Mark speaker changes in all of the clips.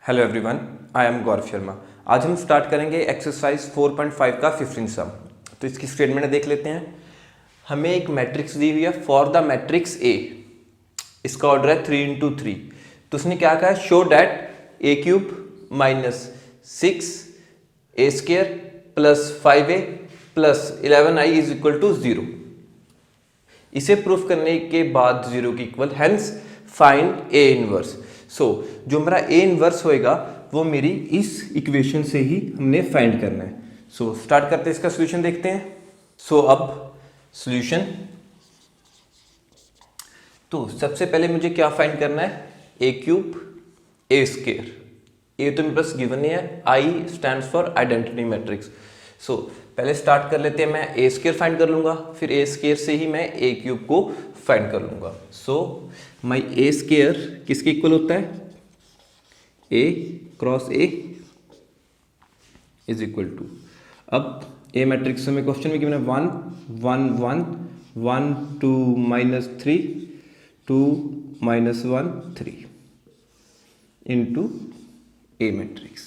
Speaker 1: Hello everyone, I am Gaurav Sharma. आज हम start करेंगे एक्सरसाइज 4.5 का 15 सम। तो इसकी स्टेटमेंट देख लेते हैं। हमें एक मैट्रिक्स दी हुई है फॉर द मैट्रिक्स ए। इसका ऑर्डर है 3 × 3। तो उसने क्या कहा है, show that A cube minus 6 a² plus 5a plus 11i is equal to 0। इसे प्रूफ करने के बाद 0 की equal, hence find A inverse. So जो मेरा ए इनवर्स होएगा वो मेरी इस इक्वेशन से ही हमने फाइंड करना है। सो स्टार्ट करते हैं, इसका सॉल्यूशन देखते हैं। सो अब सॉल्यूशन, तो सबसे पहले मुझे क्या फाइंड करना है, ए क्यूब a²। ए तो मेरे पास गिवन है, I stands for identity matrix. So पहले स्टार्ट कर लेते हैं, मैं a² फाइंड कर लूंगा, फिर a² से ही मैं a क्यूब को फाइंड कर लूंगा। सो माई a² किसके इक्वल होता है, a cross a is equal to, अब ए मैट्रिक्स में क्वेश्चन में गिवन है 1 1 1 1 2 -3 2 -1 3 इंटू ए मैट्रिक्स।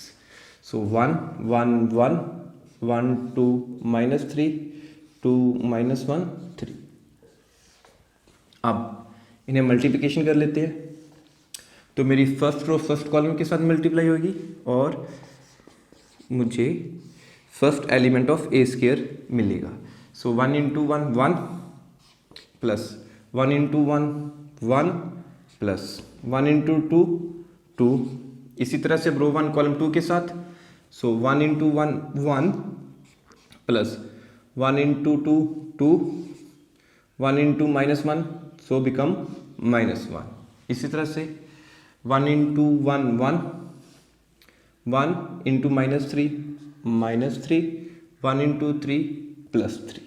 Speaker 1: सो 1 1 1 1 2 -3 2 -1 3। अब इन्हें मल्टीप्लिकेशन कर लेते हैं, तो मेरी फर्स्ट रो फर्स्ट कॉलम के साथ मल्टीप्लाई होगी और मुझे फर्स्ट एलिमेंट ऑफ a² मिलेगा। सो 1 × 1 1 प्लस 1 × 1 1 प्लस 1 × 2 2। इसी तरह से रो 1 कॉलम 2 के साथ, सो 1 × 1 1 प्लस 1 × 2 2 1 × -1, सो बिकम -1। इसी तरह से 1 × 1 1 1 × -3 -3 1 × 3 +3।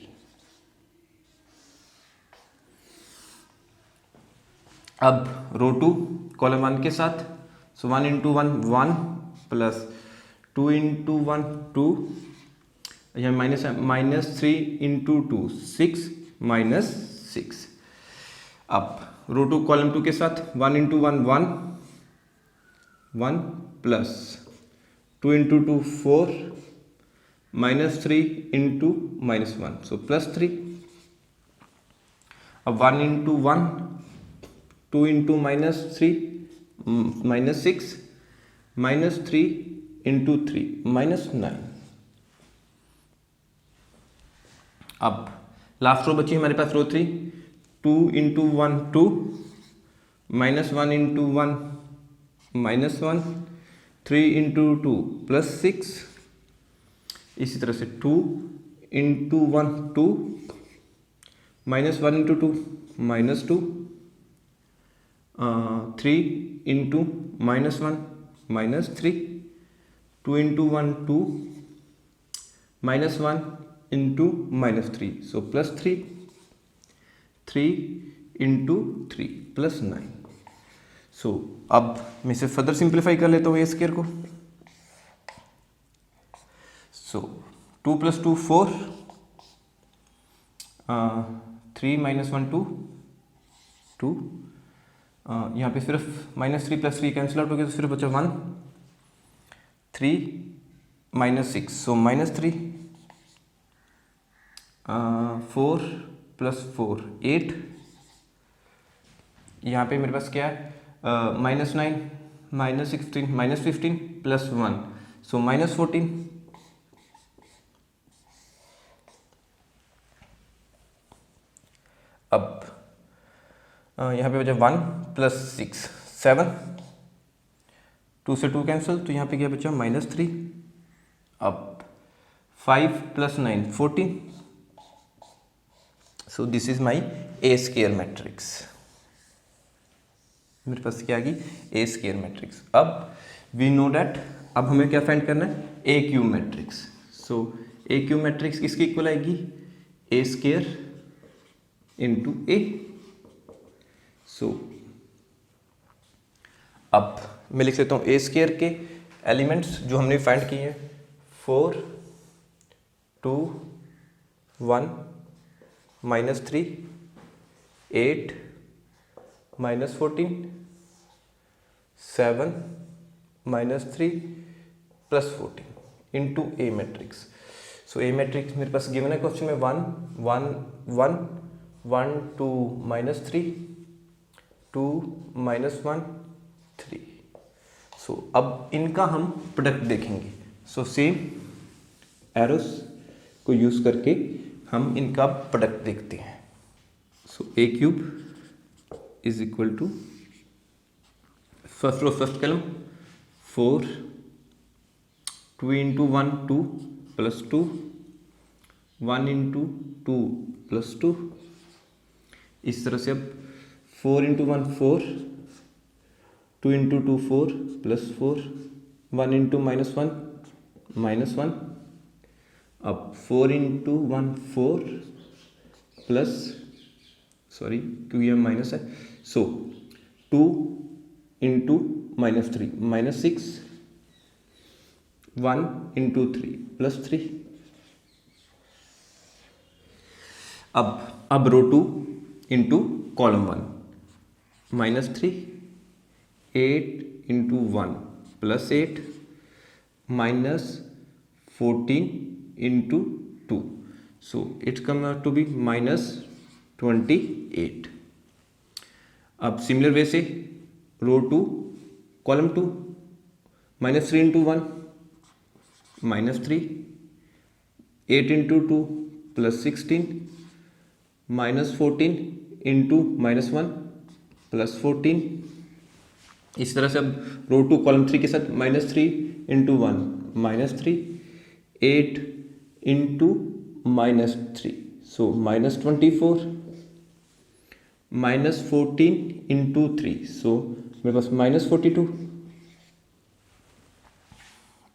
Speaker 1: अब रो 2 कॉलम 1 के साथ, सो 1 × 1 1 प्लस 2 × 1 2, यहाँ माइनस है, -3 × 2 6 -6। अब रो 2 कॉलम 2 के साथ 1 × 1 1 1 प्लस 2 × 2 4 -3 × -1, सो +3। अब 1 × 1 2 × -3 -6 -3 × 3 -9। अब लास्ट रो बची हमारे पास रो 3, 2 × 1 2 -1 × 1 -1 3 × 2 +6। इसी तरह से 2 × 1 2 -1 × 2 -2 3 × -1 -3 2 × 1 2 -1 × -3, सो +3 3 × 3 +9। सो अब मैं इसे फर्दर सिंप्लीफाई कर लेता हूँ a² को। सो 2 + 2 4 3 -1 2 2, यहाँ पे सिर्फ -3 + 3 कैंसिल आउट हो गया, तो सिर्फ बचा 1 3 -6, सो -3 4 + 4 8। यहाँ पे मेरे पास क्या है, -9 -16 -15 + 1, सो -14। अब यहाँ पे बचा 1 + 6 7, 2 से 2 कैंसिल, तो यहाँ पे क्या बचा -3। अब 5 + 9 14, सो this is my a² matrix. मेरे पास क्या आ गई, a² मैट्रिक्स। अब वी नो डैट, अब हमें क्या फाइंड करना है, ए cube matrix. So A cube matrix किसकी इक्वल आएगी, a² × a। सो अब मैं लिख लेता हूँ a² के एलिमेंट्स जो हमने फाइंड किए हैं, 4 2 1 -3 8 -14 7 -3 + 14 इंटू ए मैट्रिक्स। सो ए मैट्रिक्स मेरे पास गिवन है क्वेश्चन में 1 1 1 1 2 -3 2 -1 3। सो अब इनका हम प्रोडक्ट देखेंगे। सो सेम एरोस को यूज करके हम इनका प्रोडक्ट देखते हैं। So A cube is equal to first row first column 4 2 into 1 2 plus 2 1 into 2 plus 2। इस तरह से अब 4 इंटू 1 4 2 इंटू 2 4 प्लस 4 1 इंटू -1 अब 4 इंटू 1 4 प्लस सॉरी क्योंकि यह माइनस है। So 2 into -3 -6 1 into 3 plus 3। अब row 2 into column 1 -3 8 into 1 plus 8 -14 into 2। So it's come out to be -28। अब सिमिलर वे से row 2 column 2 -3 into 1 -3 8 into 2 plus 16 -14 into -1 plus 14। इस तरह से अब रो 2 कॉलम 3 के साथ -3 इंटू 1 -3 8 इंटू -3 सो -24 -14 इंटू 3 सो मेरे पास -42।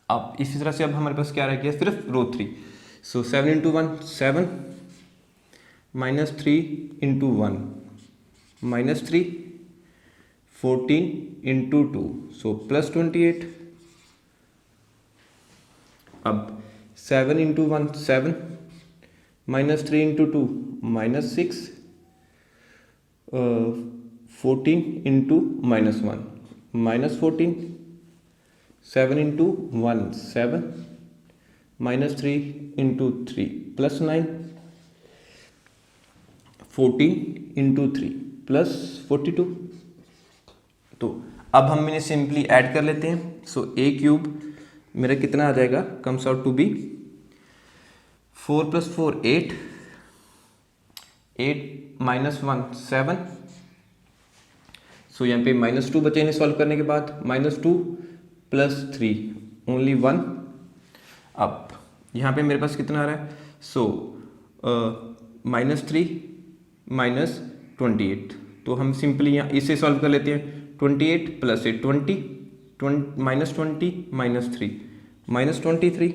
Speaker 1: अब इसी तरह से अब हमारे पास क्या रह गया सिर्फ रो 3। सो 7 into 1 7 -3 into 1 -3 14 into 2 so plus 28। अब 7 into 1 7 -3 into 2 -6 14 into -1 -14 7 into 1 7 -3 into 3 plus 9 14 into 3 plus 42। तो अब हम इन्हें सिंपली ऐड कर लेते हैं। सो ए क्यूब मेरा कितना आ जाएगा कम्स आउट टू बी 4 + 4 8 8 -1 7। सो यहाँ पे -2 बचे इन्हें सॉल्व करने के बाद -2 + 3 ओनली 1। अब यहाँ पे मेरे पास कितना आ रहा है। सो -3 -28 तो हम सिंपली यहाँ इसे सॉल्व कर लेते हैं। 28 + 8 20 -20 -3 -23।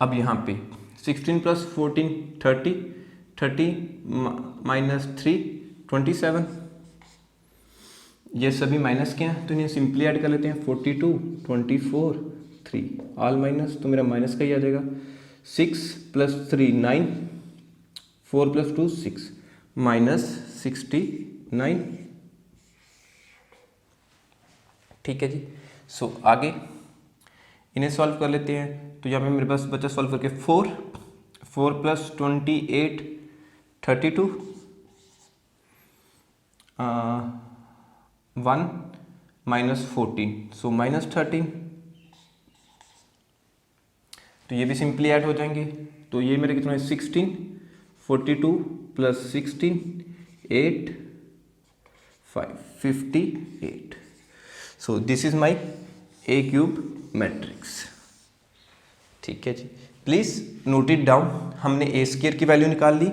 Speaker 1: अब यहाँ पे 16 + 14 30 30 -3 27। ये सभी माइनस के हैं तो इन्हें सिंपली ऐड कर लेते हैं। 42 24 3 ऑल माइनस तो मेरा माइनस का ही आ जाएगा। 6 + 3 9 4 + 2 6 -69। ठीक है जी। सो आगे इन्हें सॉल्व कर लेते हैं। तो यहाँ पे मेरे पास बचा सॉल्व करके 4 + 28 32 1 -14 सो -13। तो ये भी सिंपली ऐड हो जाएंगे। तो ये मेरे कितना है 16 42 + 16 8 5 58। So this is my A cube matrix. ठीक है जी। Please note it down. हमने ए स्क्वायर की वैल्यू निकाल ली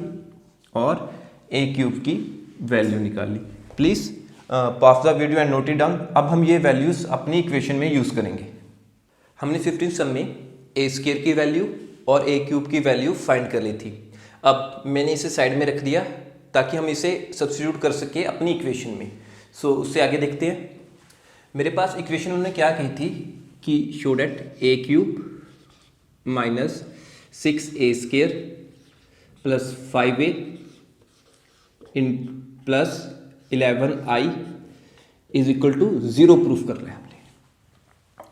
Speaker 1: और ए क्यूब की वैल्यू निकाल ली। Please pause the video and note it down. अब हम ये वैल्यूज़ अपनी इक्वेशन में यूज़ करेंगे। हमने 15 सम में ए स्क्वायर की वैल्यू और ए क्यूब की वैल्यू फाइंड कर ली थी। अब मैंने इसे साइड में रख दिया ताकि हम इसे सब्स्टिट्यूट कर सके अपनी इक्वेशन में। सो उससे आगे देखते हैं। मेरे पास इक्वेशन उन्होंने क्या कही थी कि show that A cube -6a² + 5a + 11i is equal to 0 proof कर रहे हैं हमने।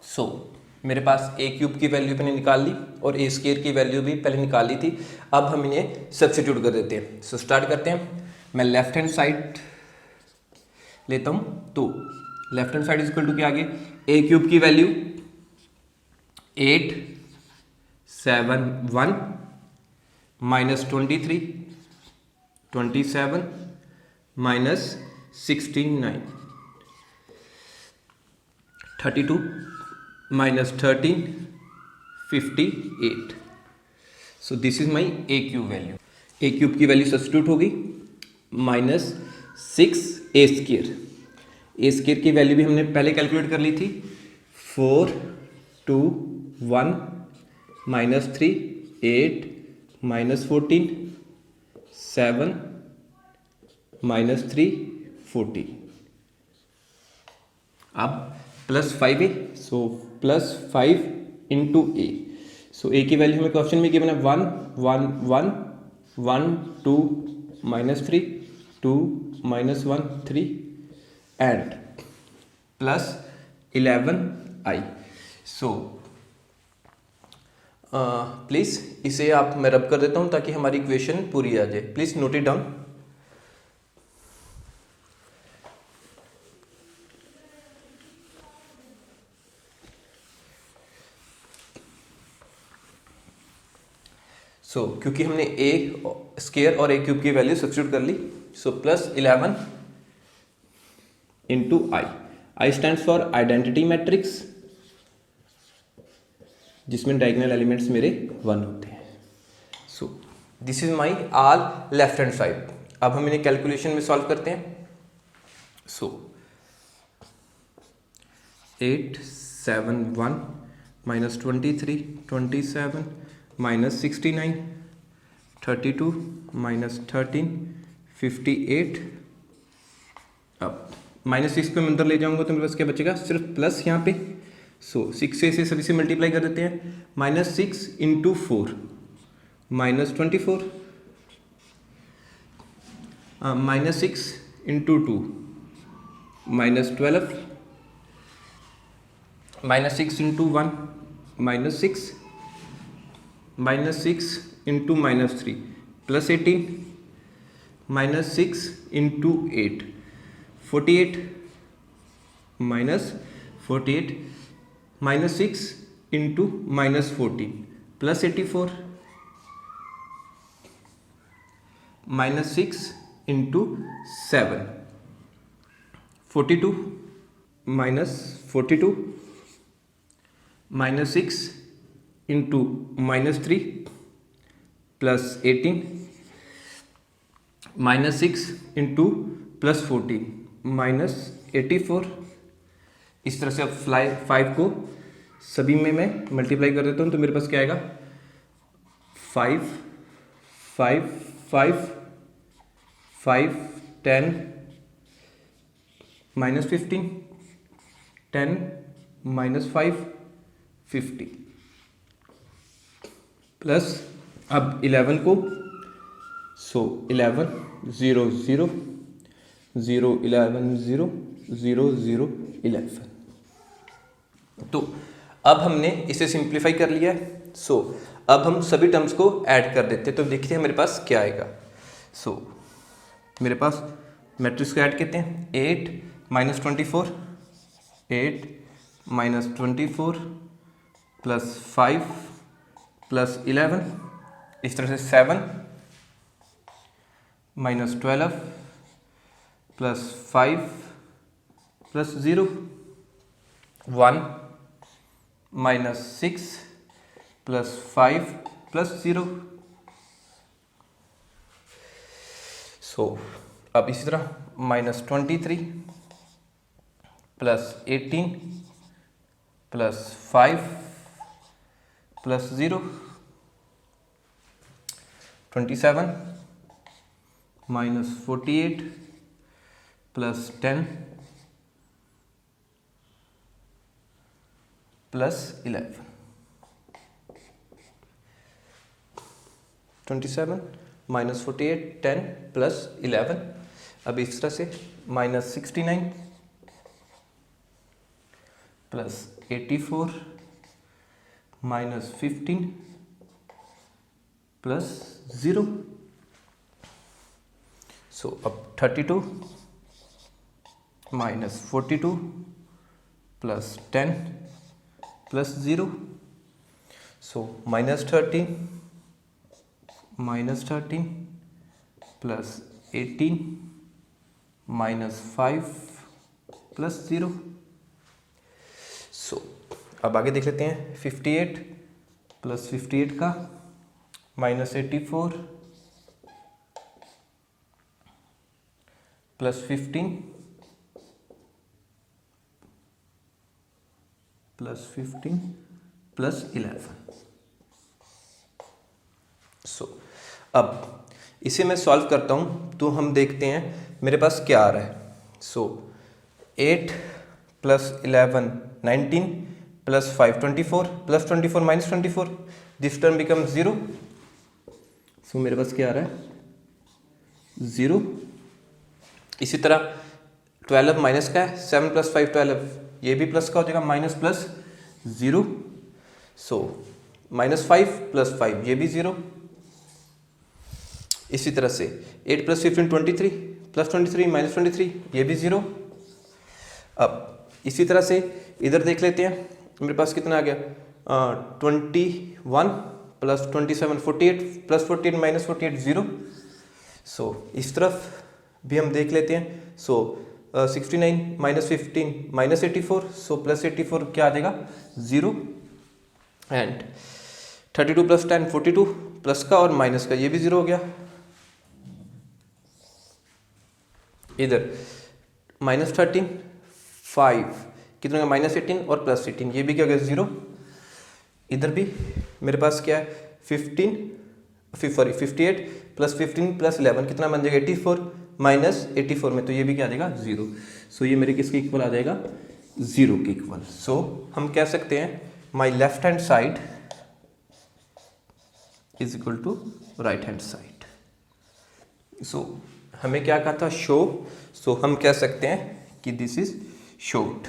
Speaker 1: सो मेरे पास ए क्यूब की वैल्यू मैंने निकाल ली और ए स्क्वायर की वैल्यू भी पहले निकाली थी। अब हम इन्हें सब्स्टिट्यूट कर देते हैं। सो स्टार्ट करते हैं। मैं लेफ्ट हैंड साइड लेता हूँ, तो left hand side is equal to क्या आगे, ए क्यूब की value 871 minus 23 27 minus 69 32 minus 13 58। So this is my A cube value. A cube की वैल्यू सब्स्टिट्यूट होगी minus 6 A square. A square की value भी हमने पहले कैलकुलेट कर ली थी, 4 2 1 माइनस 3 8 माइनस 14 7 माइनस 3 14। अब प्लस 5 ए, सो प्लस 5 इंटू ए। सो ए की वैल्यू हमें क्वेश्चन में गिवन है 1 1 1 1 2 minus 3 2 minus 1 3 and plus 11 I. So please इसे आप मैं रब कर देता हूँ ताकि हमारी इक्वेशन पूरी आ जाए। Please note it down. So क्योंकि हमने ए स्क्वायर और ए क्यूब की वैल्यू सब्स्टिट्यूट कर ली, so plus 11 into I. I stand for identity matrix, जिसमें डायगोनल एलिमेंट्स मेरे 1 होते हैं। So this is my all left hand side. अब हम इन्हें कैलकुलेशन में सॉल्व करते हैं। So 871 minus 23 27 minus 69 32 minus 13 58। अब माइनस 6 को मैं अंदर ले जाऊंगा तो मेरे पास क्या बचेगा, सिर्फ प्लस यहाँ पे। सो 6 से सभी से मल्टीप्लाई कर देते हैं। Minus 6 into 4 minus 24 minus 6 into 2 minus 12 minus 6 into 1 minus 6 minus 6 into minus 3 plus 18 minus 6 into 8 48 minus 48 minus 6 into minus 14 plus 84 minus 6 into 7 42 minus 42 minus 6 into minus 3 plus 18 minus 6 into plus 14 minus 84। इस तरह से अब 5 को सभी में मैं multiply कर देता हूँ तो मेरे पास क्या आएगा, 5 5 5 5 10 माइनस 15 10 माइनस 5 50 प्लस अब 11 को, सो 11 0 0 0 11 0 0 0 11। तो अब हमने इसे सिंप्लीफाई कर लिया है। सो अब हम सभी टर्म्स को ऐड कर देते हैं, तो देखते हैं मेरे पास क्या आएगा। सो मेरे पास मैट्रिक्स को ऐड करते हैं। 8 माइनस 24 8 माइनस 24 प्लस 5 प्लस 11, इस तरह से 7 minus 12 plus 5 plus 0 1 minus 6 plus 5 plus 0। सो अब इसी तरह minus 23 plus 18 plus 5 plus 0 27 minus 48 plus 10 plus 11 27 minus 48 10 plus 11। अब इस तरह से माइनस 69 प्लस 84 माइनस 15 प्लस 0। सो अब 32 माइनस 42 प्लस 10 प्लस 0। सो -13 प्लस 18 माइनस 5 प्लस 0। सो अब आगे देख लेते हैं 58 प्लस 58 का माइनस 84 प्लस 15 प्लस 11। सो अब इसे मैं सॉल्व करता हूँ तो हम देखते हैं मेरे पास क्या आ रहा है। सो 8 plus 11 19 plus 5 24 plus 24 minus 24, this term become 0। सो मेरे पास क्या आ रहा है 0। इसी तरह 12 माइनस का है, 7 प्लस 5 12, ये भी प्लस का हो जाएगा, माइनस प्लस 0। सो -5 प्लस 5 ये भी 0। इसी तरह से 8 प्लस 15 23 प्लस 23 माइनस 23 ये भी 0। अब इसी तरह से इधर देख लेते हैं मेरे पास कितना आ गया 21 प्लस 27 48 प्लस 48 माइनस 48 0। सो इस तरफ भी हम देख लेते हैं। सो 69 माइनस 15 माइनस 84, सो प्लस 84 क्या आ जाएगा 0। एंड 32 प्लस 10 42 प्लस का और माइनस का ये भी 0 हो गया। इधर -13 5 कितना का माइनस 18 और प्लस 18 ये भी क्या हो गया 0। इधर भी मेरे पास क्या है 58 प्लस 15 प्लस 11 कितना बन जाएगा 84 माइनस 84 में, तो ये भी क्या आ जाएगा 0। सो ये मेरे किसके इक्वल आ जाएगा 0 के इक्वल। सो हम कह सकते हैं my left hand side is equal to right hand side. So हमें क्या कहा था शो, सो हम कह सकते हैं कि दिस इज शोड।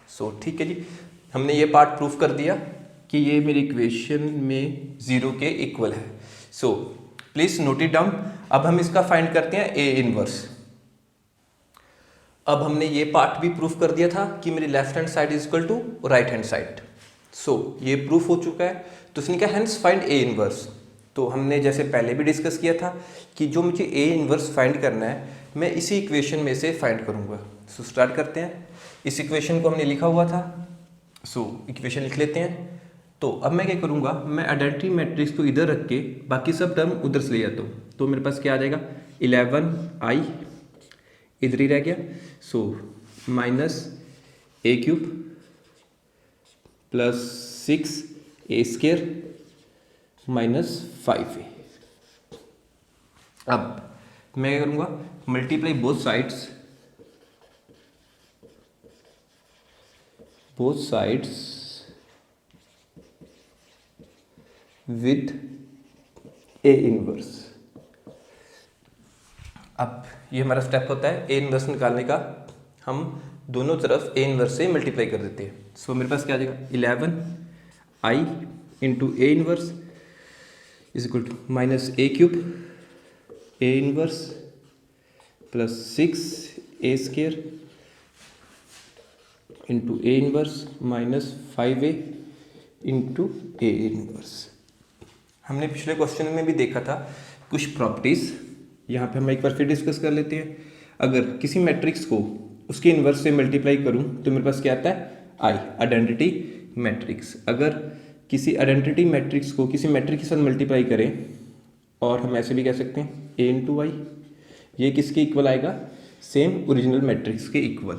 Speaker 1: सो ठीक है जी, हमने ये पार्ट प्रूफ कर दिया कि ये मेरी इक्वेशन में 0 के इक्वल है। So please note it down. अब हम इसका फाइंड करते हैं ए इनवर्स। अब हमने ये पार्ट भी प्रूफ कर दिया था कि मेरी left hand side is equal to right hand side. So ये प्रूफ हो चुका है, तो इसने कहा हैंस फाइंड ए इनवर्स। तो हमने जैसे पहले भी डिस्कस किया था कि जो मुझे ए इनवर्स फाइंड करना है मैं इसी इक्वेशन में से फाइंड करूंगा। सो स्टार्ट करते हैं। इस इक्वेशन को हमने लिखा हुआ था, सो इक्वेशन लिख लेते हैं। तो अब मैं क्या करूंगा, मैं आइडेंटिटी मैट्रिक्स को इधर रख के बाकी सब टर्म उधर से ले जाता हूँ। तो मेरे पास क्या आ जाएगा 11i इधर ही रह गया। So minus a³ plus 6a² minus 5a। अब मैं क्या करूँगा multiply both sides with A inverse. अब ये हमारा स्टेप होता है ए इनवर्स निकालने का। हम दोनों तरफ ए इनवर्स से मल्टीप्लाई कर देते हैं। सो मेरे पास क्या आ जाएगा 11i into A inverse is equal to minus a³ A inverse plus 6a² into A inverse minus 5a into A inverse. हमने पिछले क्वेश्चन में भी देखा था कुछ प्रॉपर्टीज, यहाँ पे हम एक बार फिर डिस्कस कर लेते हैं। अगर किसी मैट्रिक्स को उसके इन्वर्स से मल्टीप्लाई करूँ तो मेरे पास क्या आता है आई, आइडेंटिटी मैट्रिक्स। अगर किसी आइडेंटिटी मैट्रिक्स को किसी मैट्रिक्स के साथ मल्टीप्लाई करें, और हम ऐसे भी कह सकते हैं ए इंटू वाई, ये किसके इक्वल आएगा सेम ओरिजिनल मैट्रिक्स के इक्वल।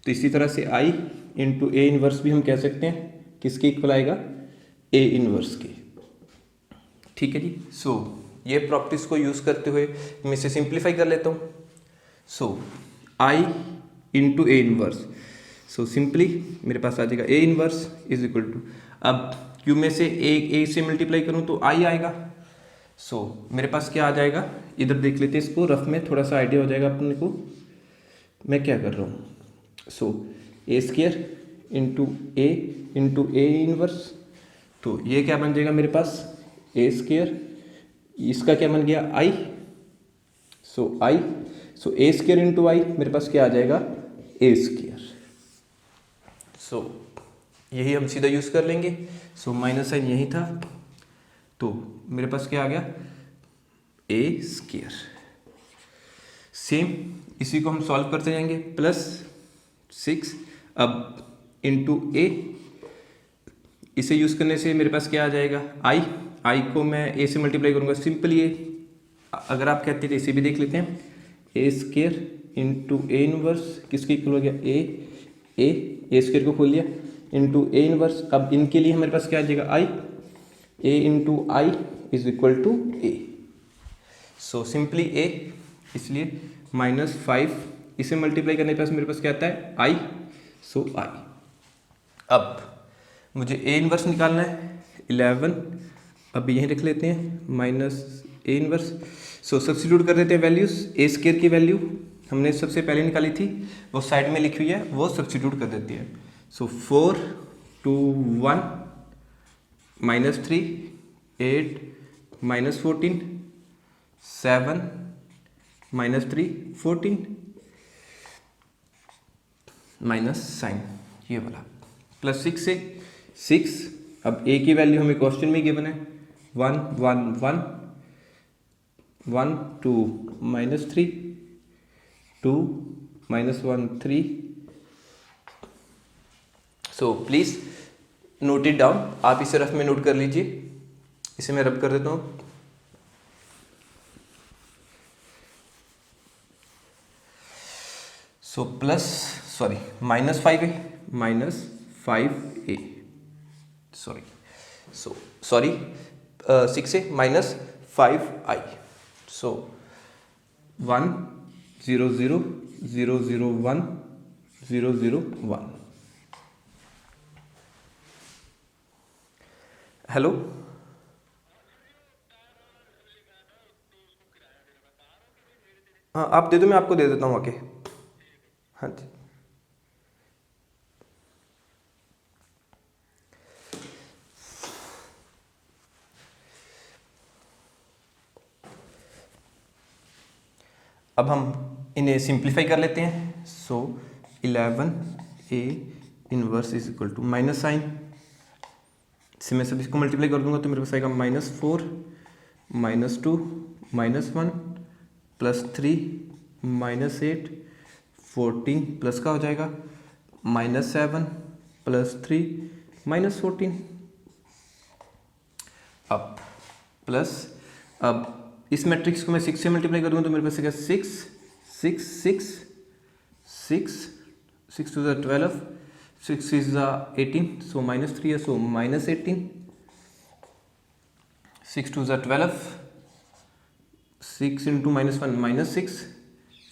Speaker 1: तो इसी तरह से आई इंटू ए इनवर्स भी हम कह सकते हैं किसके इक्वल आएगा ए इनवर्स के। ठीक है जी। सो ये प्रॉपर्टीज को यूज करते हुए मैं इसे सिंप्लीफाई कर लेता हूँ। So I into A inverse, so simply मेरे पास आ जाएगा A inverse is equal to, अब क्यू में से ए से मल्टीप्लाई करूँ तो आई आएगा। सो मेरे पास क्या आ जाएगा, इधर देख लेते हैं इसको, रफ में थोड़ा सा आइडिया हो जाएगा अपने को मैं क्या कर रहा हूँ। सो a² इंटू ए इनवर्स, तो ये क्या बन जाएगा मेरे पास ए स्क्वायर, इसका क्या बन गया आई, सो ए स्क्वायर इंटू आई मेरे पास क्या आ जाएगा ए स्क्वायर। सो यही हम सीधा यूज़ कर लेंगे। सो माइनस साइन यही था, तो मेरे पास क्या आ गया ए स्क्वायर। सेम इसी को हम सॉल्व करते जाएंगे, +6 अब इंटू ए, इसे यूज़ करने से मेरे पास क्या आ जाएगा आई को मैं ए से मल्टीप्लाई करूँगा, सिंपली ए, अगर आप कहते थे इसे भी देख लेते हैं, ए स्क्वायर इंटू ए इनवर्स किसके इक्वल हो गया ए स्क्वायर को खोल लिया इंटू ए इनवर्स। अब इनके लिए हमारे पास क्या आ जाएगा I, A into I is equal to A, so simply A, इसलिए -5 इसे मल्टीप्लाई करने के पास मेरे पास क्या आता है आई, सो आई। अब मुझे ए इनवर्स निकालना है 11, अब यहीं रख लेते हैं माइनस ए इनवर्स, सो सब्स्टिट्यूट कर देते हैं वैल्यूज, ए स्क्वायर की वैल्यू हमने सबसे पहले निकाली थी वो साइड में लिखी हुई है, वो सब्स्टिट्यूट कर देती है। सो 4 2 1 -3 8 -14 7 -3 14 माइनस साइन ये वाला, +6 से 6, अब ए की वैल्यू हमें क्वेश्चन में गिवन है 1 1 1 1 2 -3 2 -1 3, so please note it down, आप इसे रफ में नोट कर लीजिए, इसे मैं रब कर देता हूँ। सो -5a -5a sorry 6a -5i, सो 1 0 0 0 0 1 0 0 1। हेलो, हाँ आप दे दो, मैं आपको दे देता हूँ आके, हाँ जी। अब हम इन्हें सिंप्लीफाई कर लेते हैं। So 11a inverse is equal to minus sign से मैं सब इसको मल्टीप्लाई कर दूंगा तो मेरे पास आएगा -4 -2 -1 +3 -8 14 प्लस का हो जाएगा -7 +3 -14। अब इस मैट्रिक्स को मैं 6 से मल्टीप्लाई कर दूंगा तो मेरे पास आएगा 6 6 6 6 6 to the 12 6 is the 18, so -3 है, so -18 6 to the 12 6 into -1 -6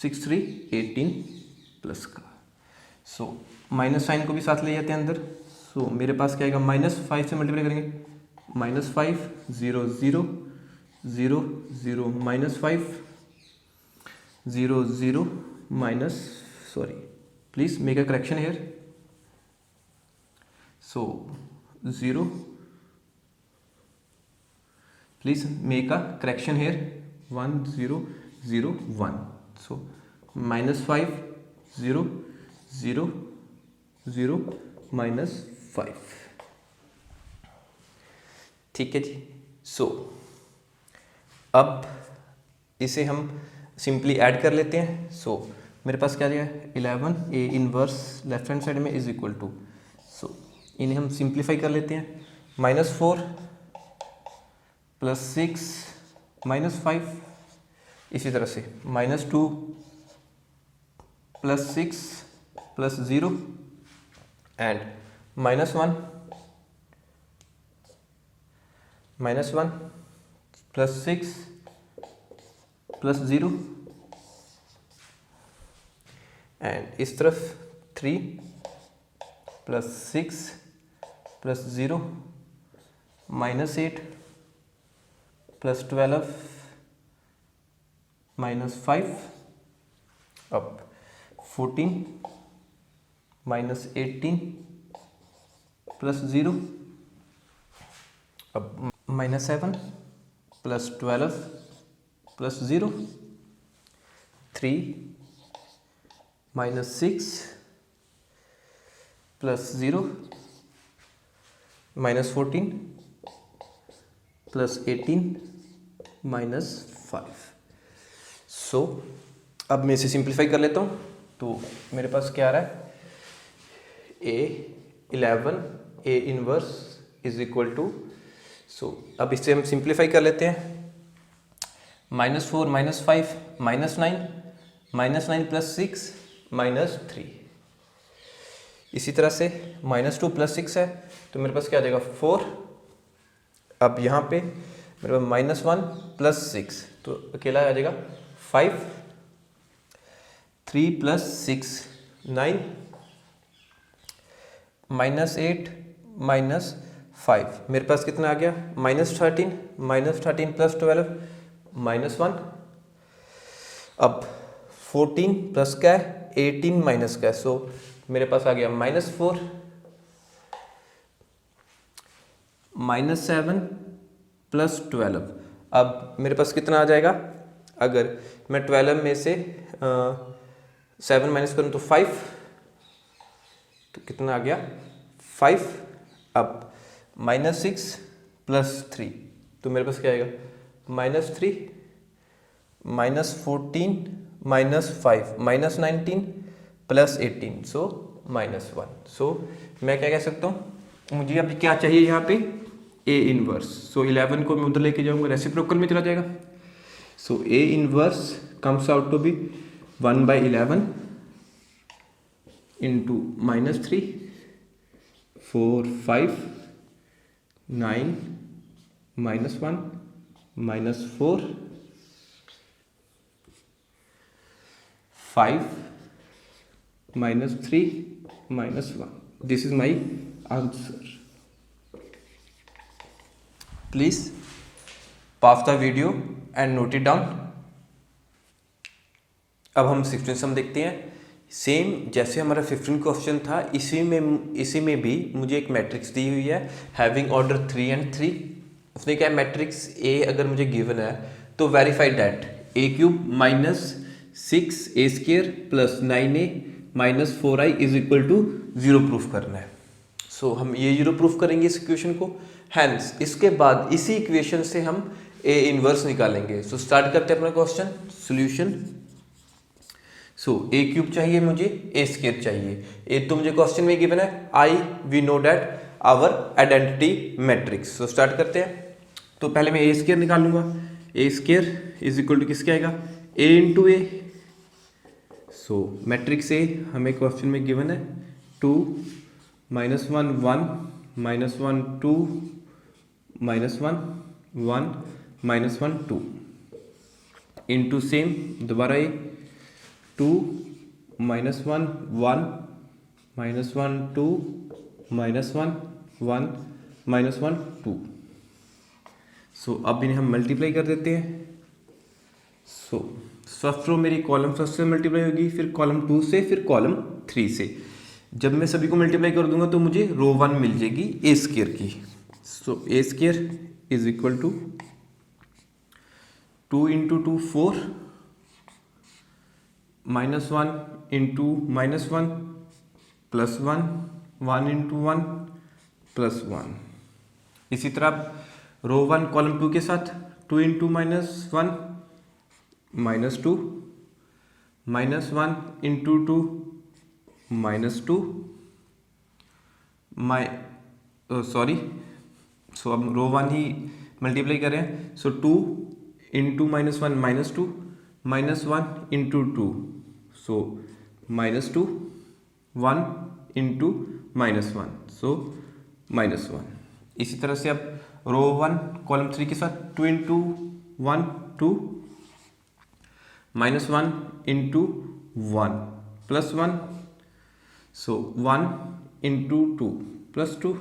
Speaker 1: 6 3 18 plus का, सो माइनस साइन को भी साथ ले जाते हैं अंदर। सो मेरे पास क्या आएगा -5 से मल्टीप्लाई करेंगे -5 0 0 0 0 -5 0 0 minus, sorry, please make a correction here, so 0, please make a correction here 1 0 0 1, so -5 0 0 0 -5, ठीक है जी। सो अब इसे हम सिंपली ऐड कर लेते हैं। सो मेरे पास क्या दिया है 11a inverse left hand side में इज इक्वल टू, सो इन्हें हम सिंप्लीफाई कर लेते हैं -4 +6 -5, इसी तरह से -2 +6 +0 एंड -1 +6 +0 एंड इस तरफ 3 +6 +0 -8 +12 -5, अब 14 -18 प्लस 0, अब -7 प्लस 12 प्लस 0, 3 -6 प्लस 0, -14 प्लस 18 -5। सो अब मैं इसे सिंप्लीफाई कर लेता हूँ। तो मेरे पास क्या आ रहा है, A11 A inverse is equal to, so अब इसे हम सिंप्लीफाई कर लेते हैं। -4 -5 -9 प्लस 6 -3। इसी तरह से -2 प्लस 6 है तो मेरे पास क्या आ जाएगा 4। अब यहाँ पे मेरे पास -1 प्लस 6 तो अकेला आ जाएगा 5, 3 प्लस 6 9, -8 -5 मेरे पास कितना आ गया -13 प्लस 12 -1। अब 14 प्लस क्या है 18 माइनस का है, सो मेरे पास आ गया -4 -7 प्लस 12। अब मेरे पास कितना आ जाएगा, अगर मैं 12 में से 7 माइनस करूँ तो 5, तो कितना आ गया 5। अब -6 प्लस 3 तो मेरे पास क्या आएगा -3 -14 -5 -19 प्लस 18 सो -1। सो मैं क्या कह सकता हूँ, मुझे अब क्या चाहिए यहाँ पे A इनवर्स। सो 11 को मैं उधर लेके जाऊँगा, रेसिप्रोकल में चला जाएगा। So A inverse comes out to be 1/11 into -3 4 5 9 -1 -4 5 -3 -1। This is my answer. Please pause the video and note it down. अब हम 16 सम देखते हैं। सेम जैसे हमारा 15 क्वेश्चन था, इसी में भी मुझे एक मैट्रिक्स दी हुई है हैविंग ऑर्डर 3 and 3। उसने क्या मैट्रिक्स ए अगर मुझे गिवन है तो verify that A³ -6A² plus 9A minus 4I is equal to 0 proof करना है। सो हम ये 0 प्रूफ करेंगे इस इक्वेशन को। हैंस इसके बाद इसी इक्वेशन से हम A इनवर्स निकालेंगे। सो स्टार्ट करते हैं अपना क्वेश्चन सॉल्यूशन। सो A³ चाहिए मुझे, A² चाहिए। ए तो मुझे क्वेश्चन में गिवन है I we know that our identity matrix. So start करते हैं। तो पहले मैं A² निकालूंगा। A² इज इक्वल टू किसके आएगा A into A। So matrix A हमें क्वेश्चन में गिवन है 2 -1 1 -1 2 -1 1 -1 2 इंटू सेम दोबारा A 2 -1 1 -1 2 -1 1 -1 2। सो अब इन्हें हम मल्टीप्लाई कर देते हैं। सो फर्स्ट रो मेरी कॉलम फर्स्ट से मल्टीप्लाई होगी, फिर कॉलम 2 से, फिर कॉलम 3 से। जब मैं सभी को मल्टीप्लाई कर दूंगा तो मुझे रो 1 मिल जाएगी A² की। So A² is equal to 2 into 2 4 -1 into -1 plus 1 1 into 1 plus 1। इसी तरह रो 1 कॉलम 2 के साथ 2 इंटू -1 -2 -1 इंटू 2 -2 सॉरी। सो अब रो 1 ही मल्टीप्लाई करें। सो 2 इंटू -1 -2 -1 इंटू 2 सो -2 1 इंटू -1 सो -1। इसी तरह से अब रो 1 कॉलम 3 के साथ 2 इंटू 1 2 -1 इंटू 1 प्लस 1 सो 1 इंटू 2 प्लस 2।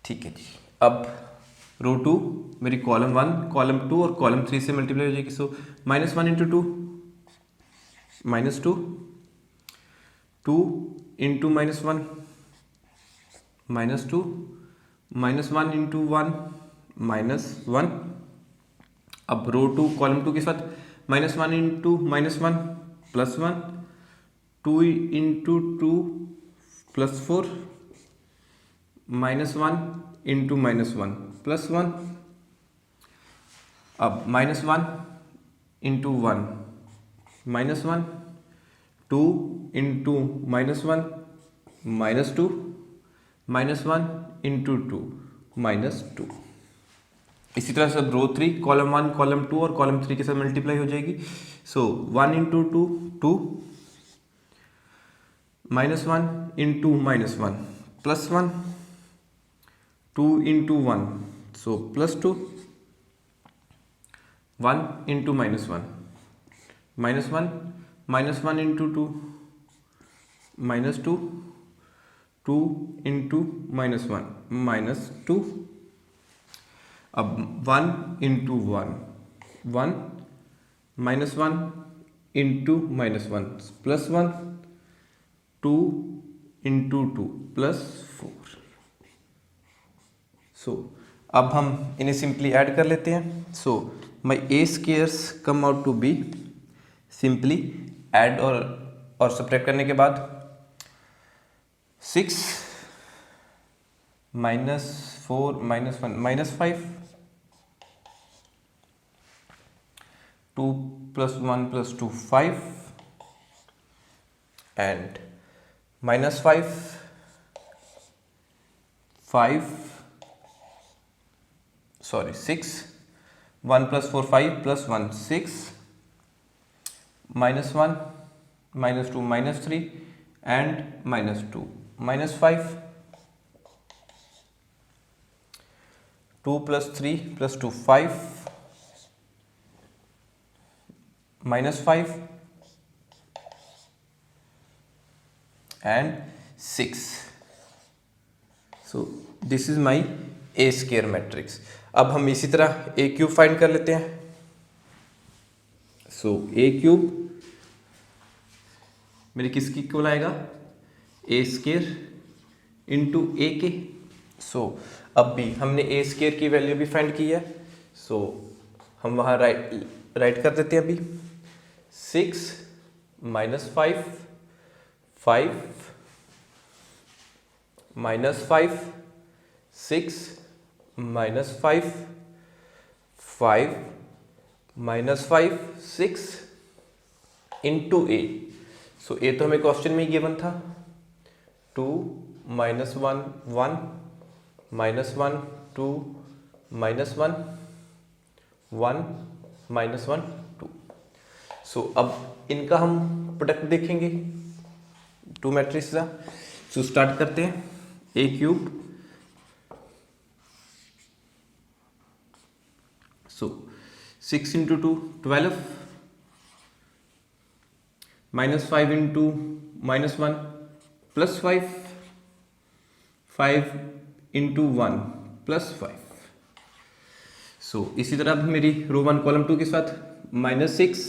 Speaker 1: ठीक है जी। अब रो 2 मेरी कॉलम 1 कॉलम 2 और कॉलम 3 से मल्टीप्लाई हो जाएगी। सो -1 इंटू 2 -2 2 इंटू -1 -2 -1 इंटू 1 -1। अब रो 2 कॉलम 2 के साथ -1 इंटू -1 +1, 2 इंटू 2 +4, -1 इंटू -1 +1। अब -1 इंटू 1 -1, 2 इंटू -1 -2, -1 इंटू 2 -2। इसी तरह से रो 3 कॉलम 1 कॉलम 2 और कॉलम 3 के साथ मल्टीप्लाई हो जाएगी। सो 1 इंटू 2 2, -1 इंटू -1 +1, 2 इंटू 1 सो +2, 1 इंटू -1 -1, -1 इंटू 2 -2, 2 इंटू -1 -2। अब 1 इंटू 1 1, -1 इंटू -1 +1, 2 इंटू 2 +4। सो अब हम इन्हें सिंपली ऐड कर लेते हैं। So my A squares come out to be, simply add और सब्ट्रैक्ट करने के बाद 6 -4 -1 -5, 2 + 1 + 2 5, and -5 5 sorry 6, 1 + 4 5 + 1 6, -1 -2 -3 and -2 -5, 2 + 3 + 2 5, -5 and 6। So this is my A square matrix. अब हम इसी तरह ए क्यूब फाइंड कर लेते हैं। सो ए क्यूब मेरे किसकी इक्वल आएगा, ए स्क्वायर इंटू ए के। सो अब भी हमने ए स्क्वायर की वैल्यू भी फाइंड की है। सो हम वहाँ राइट कर देते हैं अभी। 6 -5 5 -5 6 -5 5 -5 6 इंटू ए। सो ए तो हमें क्वेश्चन में ही गिवन था। 2 -1 1 -1 2 -1 1 -1 2। सो अब इनका हम प्रोडक्ट देखेंगे, टू मैट्रिक्स का। सो स्टार्ट करते हैं। ए क्यूब, सो 6 इंटू 2 12, -5 इंटू -1 +5, 5 इंटू 1 +5। सो इसी तरह अब मेरी रो 1 कॉलम 2 के साथ -6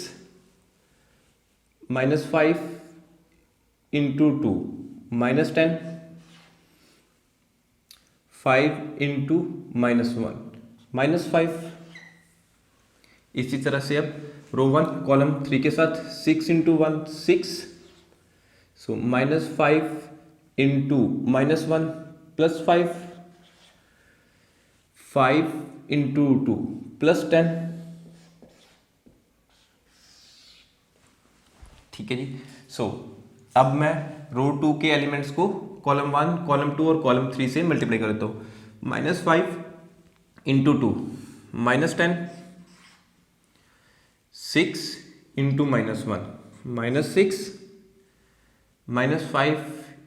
Speaker 1: -5 इंटू 2 -10, 5 इंटू -1 -5। इसी तरह से अब रो 1 कॉलम 3 के साथ 6 इंटू 1 6, सो -5 इंटू -1 +5, 5 इंटू 2 +10। ठीक है जी। सो अब मैं रो 2 के एलिमेंट्स को कॉलम 1 कॉलम 2 और कॉलम 3 से मल्टीप्लाई कर देता हूँ। -5 इंटू 2 -10, 6 इंटू -1 -6, -5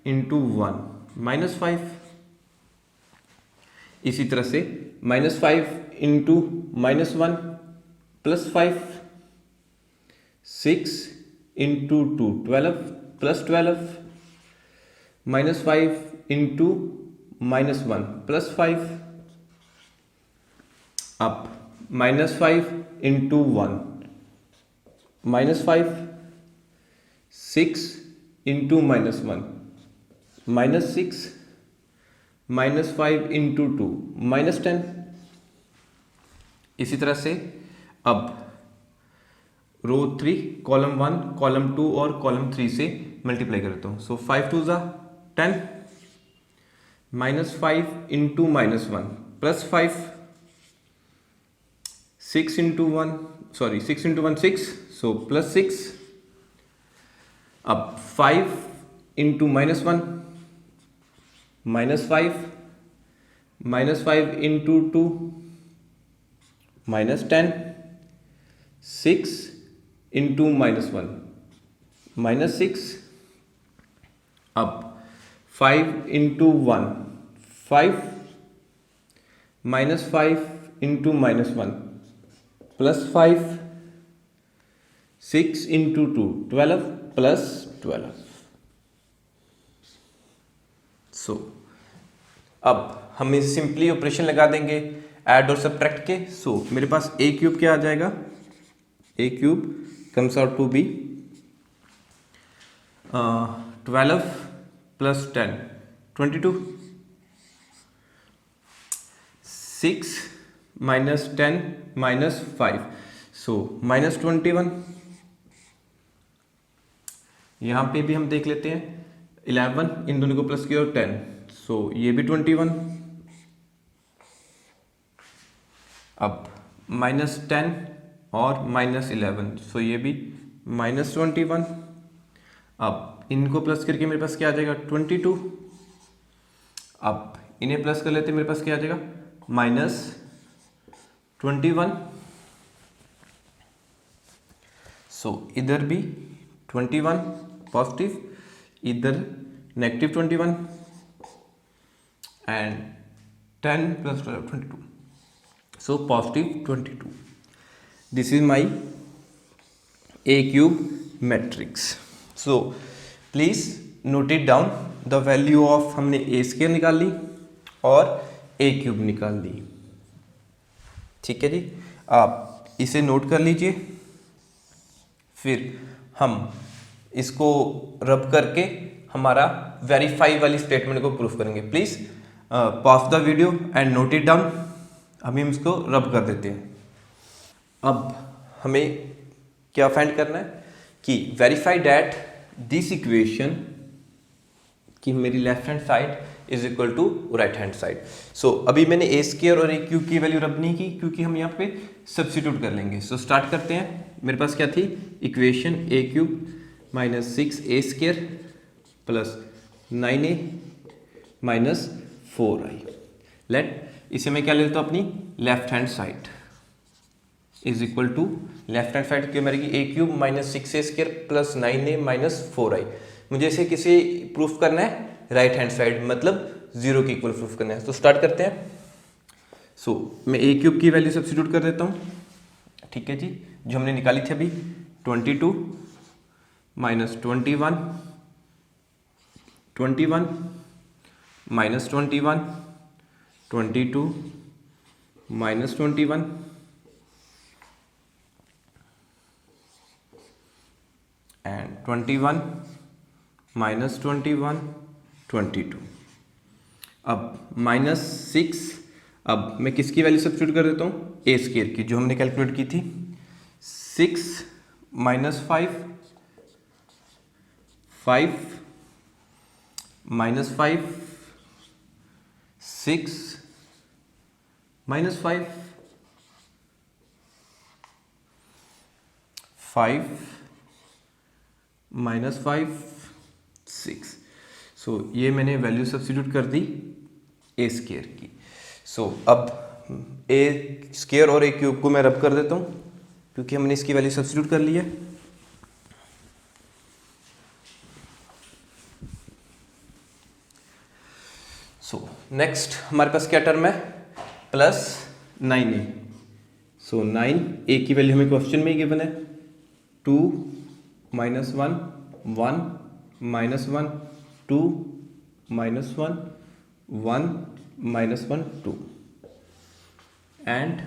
Speaker 1: इंटू 1 -5। इसी तरह से -5 इंटू -1 +5, 6 इंटू 2 12 +12, -5 इंटू -1 +5। अब -5 इंटू 1 -5, 6 इंटू -1 -6 -5 इंटू 2 -10। इसी तरह से अब रो 3 कॉलम 1 कॉलम 2 और कॉलम 3 से मल्टीप्लाई करता हूँ। सो 5 2 ज़ा 10 -5 इंटू -1 +5 6 इंटू 1 सॉरी 6 इंटू 1 6 सो +6। अब 5 इंटू -1 -5 -5 इंटू 2 -10 6 इंटू -1 -6। अब 5 इंटू 1 5 -5 इंटू -1 +5 6 इंटू 2 12 +12। सो अब हम इस सिंपली ऑपरेशन लगा देंगे ऐड और सब्ट्रैक्ट के। सो मेरे पास a क्यूब क्या आ जाएगा, a cube comes out to be 12 + 10 22 6 -10 -5 so -21। यहाँ पे भी हम देख लेते हैं 11 इन दोनों को प्लस किया और 10 सो ये भी 21। अब -10 और -11 सो ये भी -21। अब इनको प्लस करके मेरे पास क्या आ जाएगा 22। अब इन्हें प्लस कर लेते हैं, मेरे पास क्या आ जाएगा -21। सो इधर भी 21 पॉजिटिव, इधर -21 and 10 + 12 22 so +22। This is my a cube matrix. So please note it down the value of हमने a² निकाल ली और a क्यूब निकाल ली। ठीक है जी, आप इसे नोट कर लीजिए, फिर हम इसको रब करके हमारा वेरीफाई वाली स्टेटमेंट को प्रूफ करेंगे। Please pause the video and note it down. अभी हम इसको रब कर देते हैं। अब हमें क्या फाइंड करना है कि वेरीफाई डैट दिस इक्वेशन कि मेरी left hand side is equal to right hand side. So अभी मैंने a² और a क्यूब की वैल्यू रब नहीं की क्योंकि हम यहाँ पे सब्स्टिट्यूट कर लेंगे। सो स्टार्ट करते हैं। मेरे पास क्या थी equation a³ -6a² + 9a - 4i। Late इसे मैं क्या ले लेता हूँ अपनी left hand side is equal to left hand side क्या मेरी a³ -6a² + 9a - 4i। मुझे इसे किसी प्रूफ करना है राइट हैंड साइड, मतलब 0 के इक्वल प्रूफ करना है। तो स्टार्ट करते हैं। सो मैं a³ की वैल्यू सब्स्टिट्यूट कर देता हूँ। ठीक है जी, जो हमने निकाली थी अभी 22 - 21 21 -21 22 -21 and 21 -21 22। अब -6, अब मैं किसकी वैल्यू सब्स्टिट्यूट कर देता हूँ a² की, जो हमने कैलकुलेट की थी 6 - 5 5 -5 6 -5 5 -5 6। सो ये मैंने वैल्यू सब्स्टिट्यूट कर दी a² की। सो अब a² और a क्यूब को मैं रब कर देता हूँ क्योंकि हमने इसकी वैल्यू सब्स्टिट्यूट कर ली है। सो नेक्स्ट हमारे पास क्या टर्म है +9a। सो 9 a की वैल्यू हमें क्वेश्चन में ही गिवन है 2 - 1 1 -1 2 -1 1 -1 2 एंड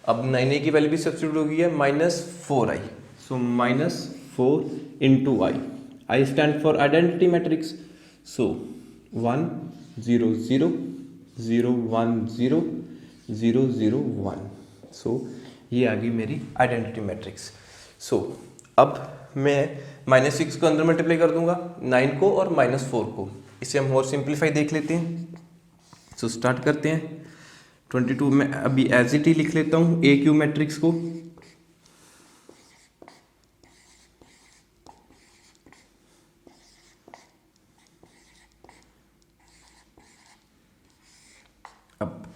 Speaker 1: अब 9a की वैल्यू भी सब्स्टिट्यूट हो गई है -4i। So -4 × i stand for identity matrix. So 1 0 0 0 1 0 0 0 1। So ये आ गई मेरी आइडेंटिटी मैट्रिक्स। सो अब मैं -6 को अंदर मल्टीप्लाई कर दूंगा 9 को और -4 को। इसे हम और सिंप्लीफाई देख लेते हैं। सो स्टार्ट करते हैं। 22 में अभी एज इट ही लिख लेता हूँ ए क्यू मैट्रिक्स को। अब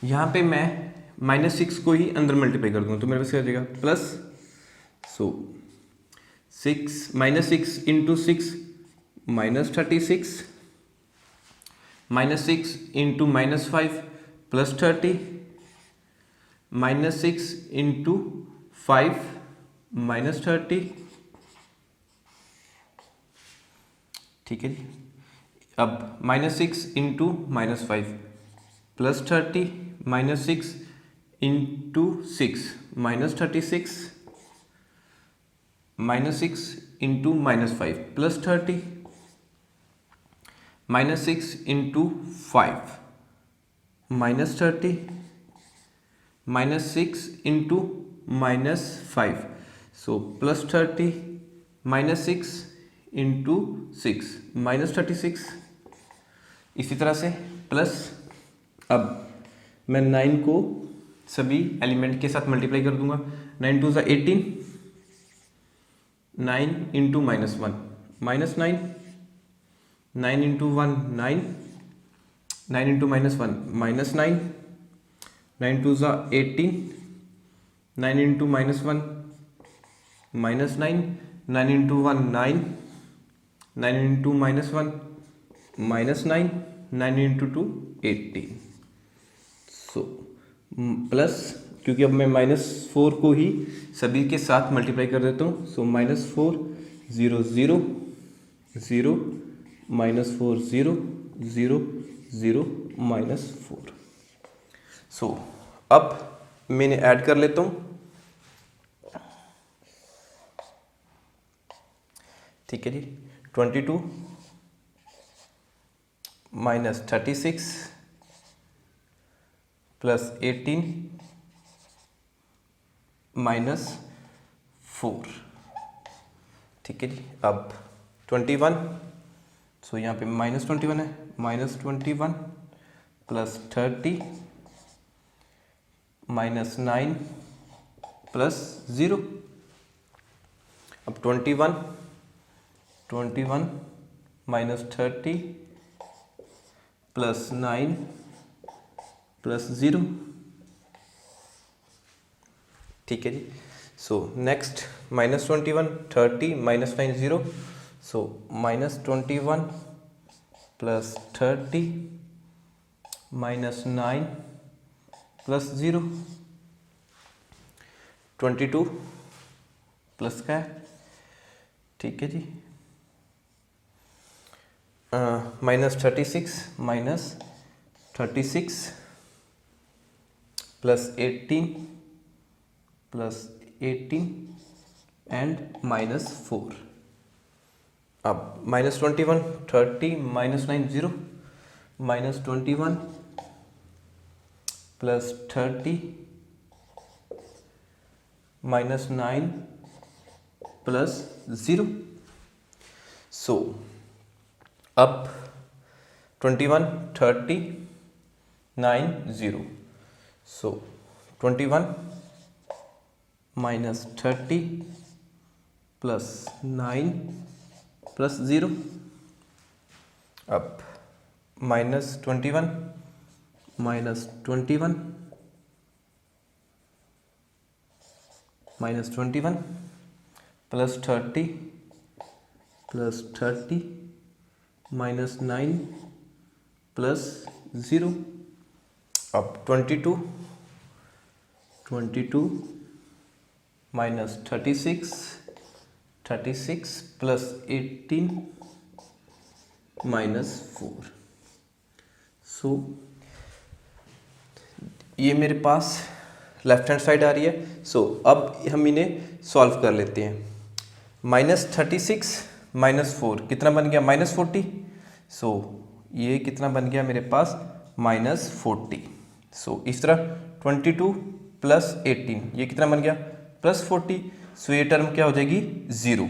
Speaker 1: यहाँ पे मैं -6 को ही अंदर मल्टीप्लाई कर दूंगा तो मेरे पास क्या आ जाएगा प्लस। सो 6 -6 इंटू 6 -36, -6 इंटू -5 +30, -6 इंटू 5 -30। ठीक है जी। अब -6 into -5 +30, -6 into 6 -36, -6 into -5 +30, -6 into 5 -30, -6 into -5 सो +30, -6 इंटू 6 -36। इसी तरह से प्लस। अब मैं 9 को सभी एलिमेंट के साथ मल्टीप्लाई कर दूंगा। 9 2 ज़ा 18, 9 इंटू -1 -9, 9 इंटू 1 9, 9 इंटू -1 -9, 9 2 ज़ा 18, 9 into -1 -9, 9 into 1 9, 9 into -1 -9, 9 into 2 18। So plus, क्योंकि अब मैं -4 को ही सभी के साथ मल्टीप्लाई कर देता हूँ। सो -4 0 0 0 -4 0 0 0 -4। सो अब मैंने ऐड कर लेता हूँ। ठीक है जी। 22 -36 +18 -4। ठीक है जी। अब 21, सो यहाँ पे -21 है, -21 +30 -9 +0। अब 21 -30 +9 +0। ठीक है जी। So next -21 30 -9 0। सो -21 +30 -9 +0। 22 प्लस का है। ठीक है जी। -36 -36 +18 +18 एंड -4। अब -21 30 -9 0, -21 +30 -9 +0। सो अब 21 30 9 0। सो 21 -30 +9 +0। अब -21 -21 -21 +30 +30 -9 +0। अब 22 -36 36 +18 -4। सो ये मेरे पास लेफ्ट हैंड साइड आ रही है। सो अब हम इन्हें सॉल्व कर लेते हैं। -36 -4 कितना बन गया? -40। सो ये कितना बन गया मेरे पास -40। सो इस तरह 22 + 18 ये कितना बन गया +40। सो ये टर्म क्या हो जाएगी 0।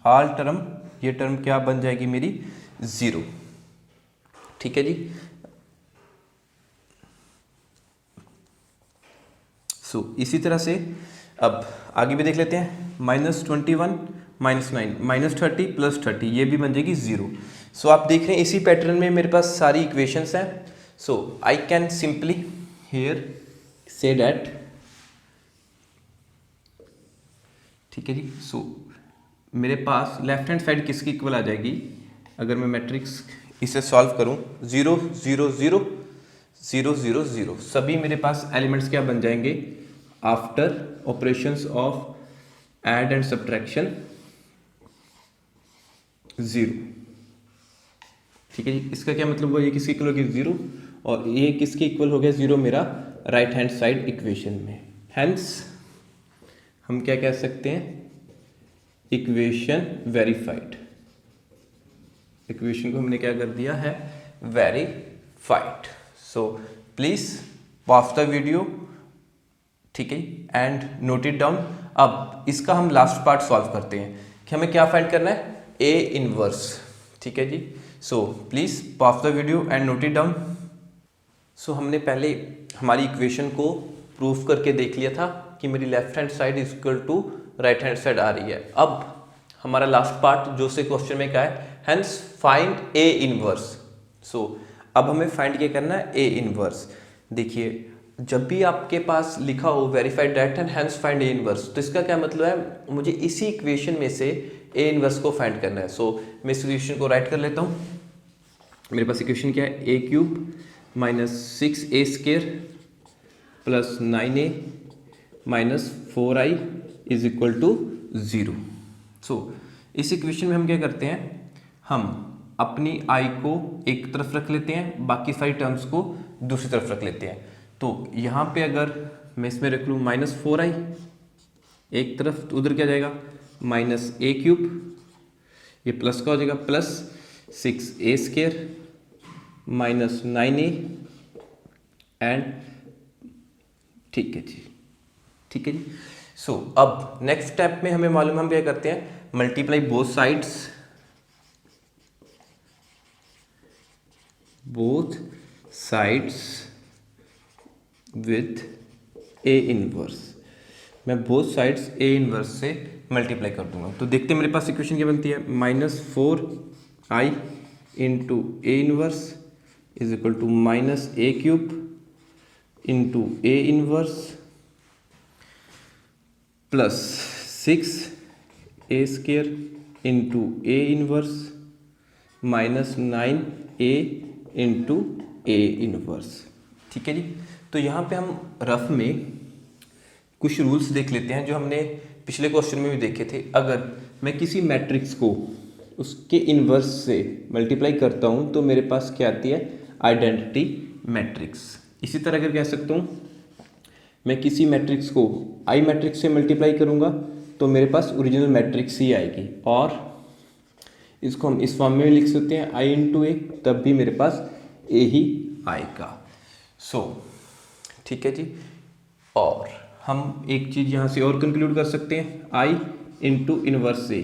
Speaker 1: ऑल टर्म ये टर्म क्या बन जाएगी मेरी 0। ठीक है जी। सो इसी तरह से अब आगे भी देख लेते हैं। -21 -9 -30 + 30 ये भी बन जाएगी 0। सो आप देख रहे हैं इसी पैटर्न में मेरे पास सारी इक्वेशंस हैं। So I can simply here say that, ठीक है जी। सो मेरे पास लेफ्ट हैंड साइड किसकी इक्वल आ जाएगी अगर मैं मैट्रिक्स इसे सॉल्व करूं, 0 0 0 0 0 0 सभी मेरे पास एलिमेंट्स क्या बन जाएंगे after operations of add and subtraction 0। ठीक है जी। इसका क्या मतलब हुआ, ये किसकी इक्वल हो गया 0 और ये किसके इक्वल हो गया 0 मेरा राइट हैंड साइड इक्वेशन में। हैंस हम क्या कह सकते हैं, इक्वेशन वेरीफाइड। इक्वेशन को हमने क्या कर दिया है verified. So please pause the video, ठीक है, एंड नोट इट डाउन। अब इसका हम लास्ट पार्ट सॉल्व करते हैं कि हमें क्या फाइंड करना है, ए इनवर्स। ठीक है जी। So please pause the video and note it down. So हमने पहले हमारी इक्वेशन को प्रूफ करके देख लिया था कि मेरी left hand side is equal to right hand side आ रही है। अब हमारा लास्ट पार्ट जो से क्वेश्चन में क्या है, हेंस फाइंड ए इनवर्स। सो अब हमें फाइंड क्या करना है, ए इनवर्स। देखिए जब भी आपके पास लिखा हो verified that and hence find A inverse, तो इसका क्या मतलब है, मुझे इसी इक्वेशन में से ए इनवर्स को फाइंड करना है। सो मैं इस इक्वेशन को राइट कर लेता हूँ। मेरे पास इक्वेशन क्या है, a³ - 6a² + 9a - 4i = 0। सो इस इक्वेशन में हम क्या करते हैं, हम अपनी i को एक तरफ रख लेते हैं, बाकी सारी टर्म्स को दूसरी तरफ रख लेते हैं। तो यहाँ पे अगर मैं इसमें रख लूँ -4i एक तरफ, तो उधर क्या जाएगा -a³ ये प्लस का हो जाएगा +6a² - 9a एंड, ठीक है जी, ठीक है जी। सो अब नेक्स्ट स्टेप में हमें मालूम है हम क्या करते हैं, multiply both sides with A inverse. मैं बोथ साइड्स ए इनवर्स से मल्टीप्लाई कर दूंगा। तो देखते हैं मेरे पास इक्वेशन क्या बनती है, -4i × A inverse = -a³ × A inverse +6a² × A inverse -9a × A inverse. ठीक है जी। तो यहाँ पे हम रफ में कुछ रूल्स देख लेते हैं जो हमने पिछले क्वेश्चन में भी देखे थे। अगर मैं किसी मैट्रिक्स को उसके इनवर्स से मल्टीप्लाई करता हूँ तो मेरे पास क्या आती है, आइडेंटिटी मैट्रिक्स। इसी तरह अगर कह सकता हूँ मैं किसी मैट्रिक्स को आई मैट्रिक्स से मल्टीप्लाई करूँगा तो मेरे पास ओरिजिनल मैट्रिक्स ही आएगी, और इसको हम इस फॉर्म में भी लिख सकते हैं i × a, तब भी मेरे पास a ही आएगा। सो ठीक है जी। और हम एक चीज़ यहाँ से और कंक्लूड कर सकते हैं, i × इनवर्स a,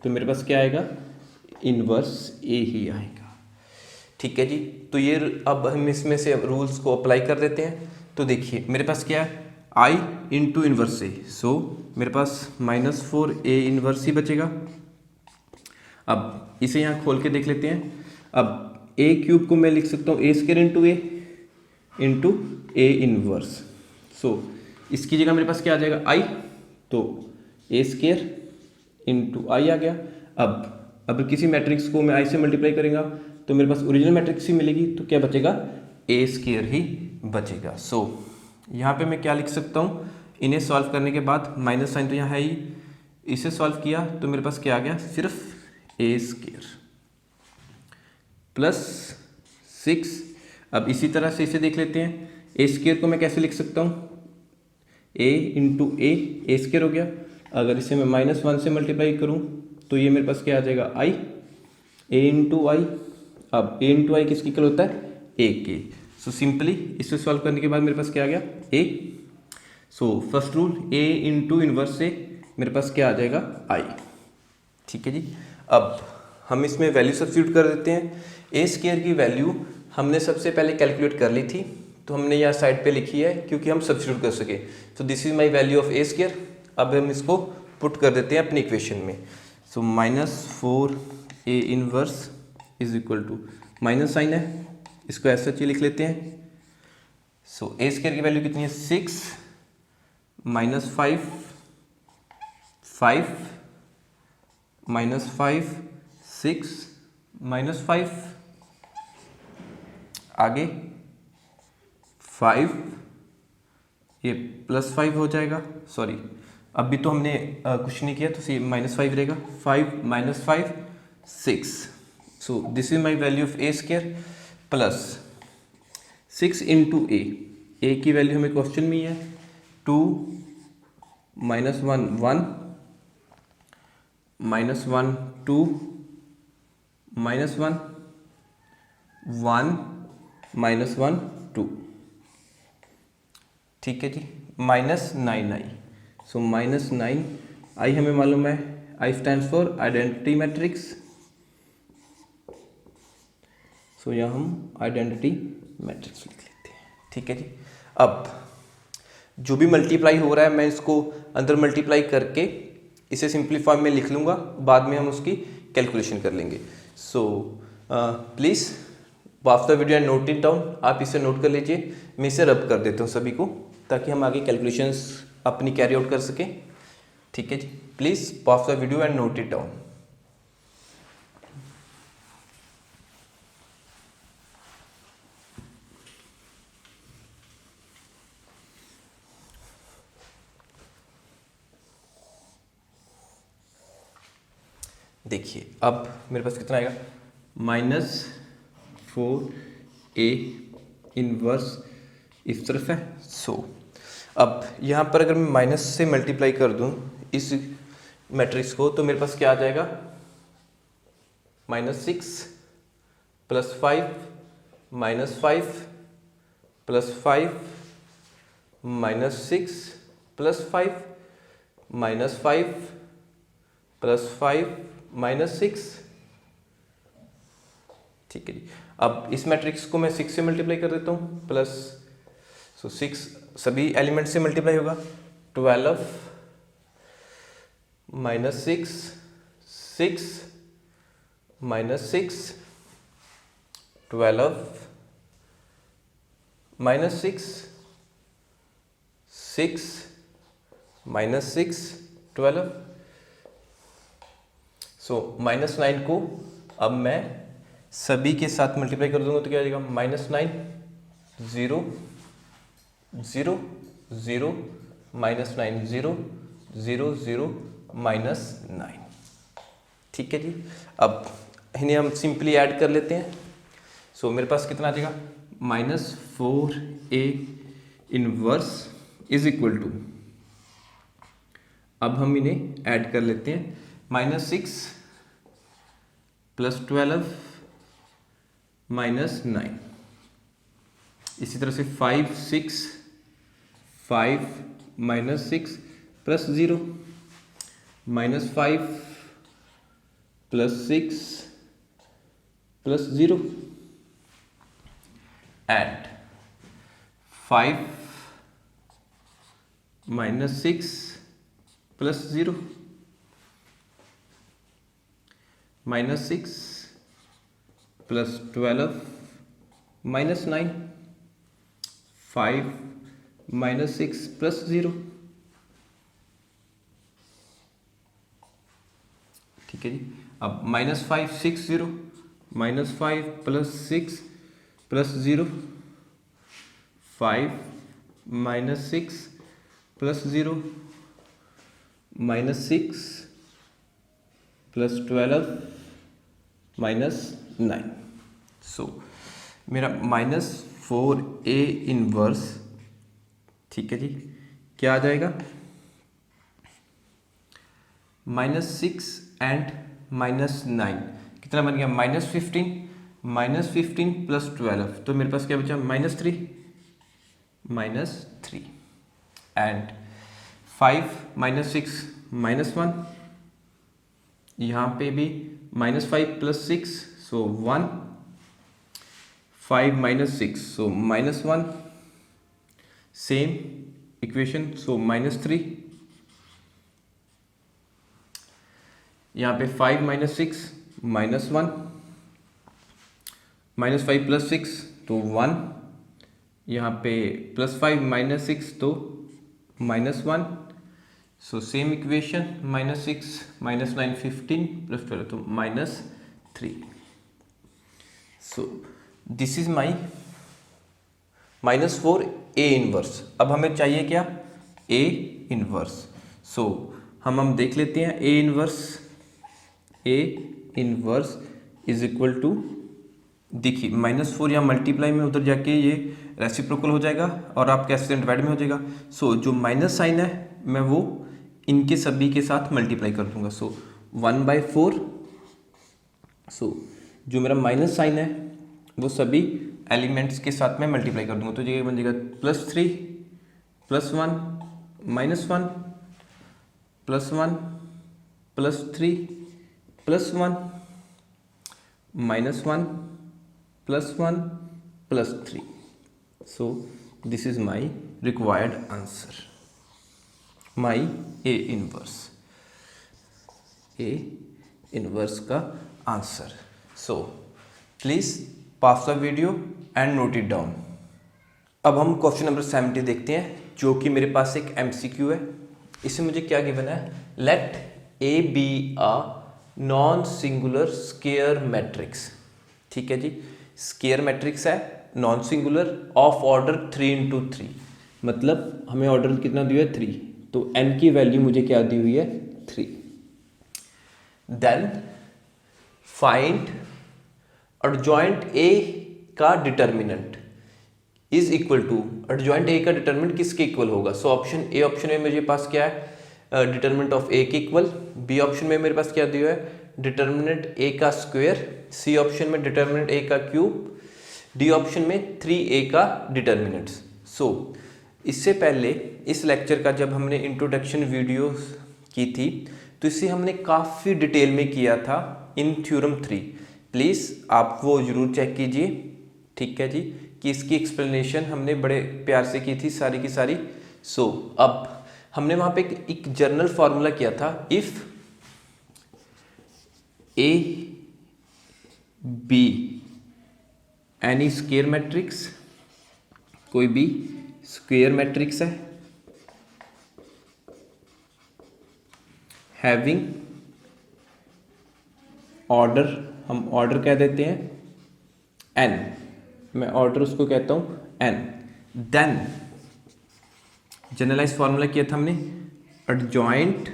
Speaker 1: तो मेरे पास क्या आएगा, इनवर्स a ही आएगा। ठीक है जी। तो ये अब हम इसमें से रूल्स को अप्लाई कर देते हैं। तो देखिए मेरे पास क्या है, i × इनवर्स a, सो मेरे पास -4a इनवर्स ही बचेगा। अब इसे यहाँ खोल के देख लेते हैं। अब a³ को मैं लिख सकता हूँ a² × a इनवर्स। सो इसकी जगह मेरे पास क्या आ जाएगा, i, तो a² × i आ गया। अब किसी मैट्रिक्स को मैं i से मल्टीप्लाई करेंगे तो मेरे पास ओरिजिनल मैट्रिक्स ही मिलेगी, तो क्या बचेगा, a² ही बचेगा। सो यहाँ पे मैं क्या लिख सकता हूँ, इन्हें सॉल्व करने के बाद माइनस साइन तो यहाँ है ही, इसे सॉल्व किया तो मेरे पास क्या आ गया, सिर्फ a² +6। अब इसी तरह से इसे देख लेते हैं, a² को मैं कैसे लिख सकता हूँ, a × a² हो गया। अगर इसे मैं -1 से मल्टीप्लाई करूँ तो ये मेरे पास क्या आ जाएगा, i, a × i अब a इंटू आई किसकी इक्वल होता है, a के। सो सिंपली इसे सॉल्व करने के बाद मेरे पास क्या आ गया, a। So first rule a into inverse से मेरे पास क्या आ जाएगा, i। ठीक है जी। अब हम इसमें वैल्यू सब्स्टिट्यूट कर देते हैं। ए स्क्वायर की वैल्यू हमने सबसे पहले कैलकुलेट कर ली थी, तो हमने यहाँ साइड पे लिखी है क्योंकि हम सब्स्टिट्यूट कर सके। सो this is my value of A square. अब हम इसको पुट कर देते हैं अपनी इक्वेशन में। So -4a inverse is equal to, minus sign है, इसको ऐसा चीज लिख लेते हैं। सो ए स्क्वायर की वैल्यू कितनी है, 6 -5 5 -5 6 -5 आगे 5, ये +5 हो जाएगा, सॉरी अभी तो हमने कुछ नहीं किया तो -5 रहेगा, 5 -5 6। So this is my value of A square plus 6 into A की वैल्यू हमें क्वेश्चन में ही है, 2 -1 1 -1 2 -1 1 -1 2। ठीक है जी। -9 आई। सो -9 आई हमें मालूम है, I stand for identity matrix. So यहाँ हम आइडेंटिटी मैट्रिक्स लिख लेते हैं। ठीक है जी। अब जो भी मल्टीप्लाई हो रहा है मैं इसको अंदर मल्टीप्लाई करके इसे सिंपली फॉर्म में लिख लूँगा, बाद में हम उसकी कैलकुलेशन कर लेंगे। So please pause the video and note it down. आप इसे नोट कर लीजिए, मैं इसे रब कर देता हूँ सभी को, ताकि हम आगे कैलकुलेशंस अपनी कैरी आउट कर सकें। ठीक है जी। Please pause the video and note it down. देखिए अब मेरे पास कितना आएगा, -4a इनवर्स इस तरफ है। सो अब यहाँ पर अगर मैं माइनस से मल्टीप्लाई कर दूँ इस मैट्रिक्स को, तो मेरे पास क्या आ जाएगा, -6 +5 -5 +5 -6 +5 -5 +5 -6। ठीक है जी। अब इस मैट्रिक्स को मैं 6 से मल्टीप्लाई कर देता हूँ, प्लस 6 सभी एलिमेंट से मल्टीप्लाई होगा, 12 -6 6 -6 12 -6 6 -6 12। सो -9 को अब मैं सभी के साथ मल्टीप्लाई कर दूंगा तो क्या आ जाएगा, -9 0 0 0 -9 0 0 0 -9। ठीक है जी। अब इन्हें हम सिंपली ऐड कर लेते हैं। सो मेरे पास कितना आ जाएगा, -4a inverse is equal to, अब हम इन्हें ऐड कर लेते हैं, -6 + 12 -9, इसी तरह से 5 6 5 -6 +0 -5 +6 +0 and 5 -6 +0 -6 +12 -9 5 -6 +0। ठीक है जी। अब -5 6 0 -5 +6 +0 5 -6 +0 -6 +12 -9। सो मेरा -4a इनवर्स, ठीक है जी, क्या आ जाएगा, -6 एंड -9 कितना बन गया, -15 -15 + 12, तो मेरे पास क्या बचा -3 एंड 5 - 6 -1, यहाँ पे भी -5 + 6 सो 1, 5 - 6 सो -1, सेम इक्वेशन सो -3, यहाँ पे 5 - 6 -1, -5 + 6 तो 1, यहाँ पे +5 - 6 तो -1, सो सेम इक्वेशन -6 -9 15 + 12 तो -3. सो this is my -4 A inverse. अब हमें चाहिए क्या A इनवर्स. सो हम देख लेते हैं A inverse is equal to, देखिए -4 या मल्टीप्लाई में उधर जाके ये रेसिप्रोकल हो जाएगा और आपके एसेंट डिवाइड में हो जाएगा. सो जो माइनस साइन है मैं वो इनके सभी के साथ मल्टीप्लाई कर दूंगा. सो 1/4. सो जो मेरा माइनस साइन है वो सभी एलिमेंट्स के साथ में मल्टीप्लाई कर दूंगा. तो ये बन जाएगा +3 +1 -1 +1 +3 +1 -1 +1 +3. So this is my required answer, my A inverse का answer. So please pause the video and note it down. अब हम क्वेश्चन नंबर 70 देखते हैं जो कि मेरे पास एक MCQ है. इसमें मुझे क्या गिवन है, let A be a non singular square matrix. ठीक है जी, स्केयर मैट्रिक्स है नॉन सिंगुलर ऑफ ऑर्डर 3 × 3, मतलब हमें ऑर्डर कितना दिया है 3, तो n की वैल्यू मुझे क्या दी हुई है 3. देन फाइंड एडजॉइंट A का determinant is equal to, adjoint A का डिटर्मिनेंट किसके इक्वल होगा. सो ऑप्शन ए ऑप्शन में मेरे पास क्या है, डिटर्मिनेंट ऑफ A के इक्वल. बी ऑप्शन में मेरे पास क्या दिया है, डिटर्मिनेंट A का स्क्वायर. सी ऑप्शन में डिटर्मिनेंट A का क्यूब. डी ऑप्शन में 3A का डिटर्मिनेंट्स. सो इससे पहले इस लेक्चर का जब हमने इंट्रोडक्शन वीडियो की थी तो इसे हमने काफ़ी डिटेल में किया था इन थ्योरम 3. प्लीज़ आप वो ज़रूर चेक कीजिए. ठीक है जी, कि इसकी एक्सप्लेनेशन हमने बड़े प्यार से की थी सारी की सारी. सो अब हमने वहाँ पे एक जनरल फार्मूला किया था, if A B N E square matrix, कोई भी स्क्वायर मैट्रिक्स है हैविंग ऑर्डर, हम ऑर्डर कह देते हैं n, मैं ऑर्डर उसको कहता हूं n. देन जनरलाइज फार्मूला किया था हमने, एडजॉइंट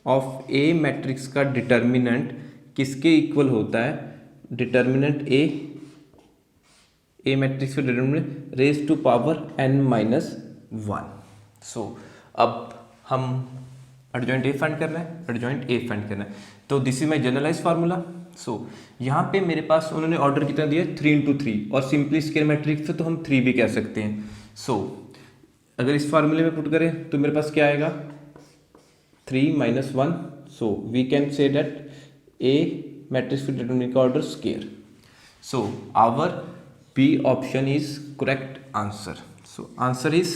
Speaker 1: ऑफ A मैट्रिक्स का डिटर्मिनेंट किसके इक्वल होता है, डिटर्मिनेंट A मैट्रिक्स का determinant raise to power n-1. So अब हम एडजॉइंट A फाइंड करना है, एडजॉइंट A फाइंड करना है. तो this is my generalise formula. So यहाँ पे मेरे पास उन्होंने ऑर्डर कितना दिया 3 × 3 और सिंपली स्क्वायर मैट्रिक्स है तो हम 3 भी कह सकते हैं. सो अगर इस फार्मूले में पुट करें तो मेरे पास क्या आएगा 3 - 1. So we can say that A matrix का डिटरमिनेंट का order square. So our B option is correct answer. So answer is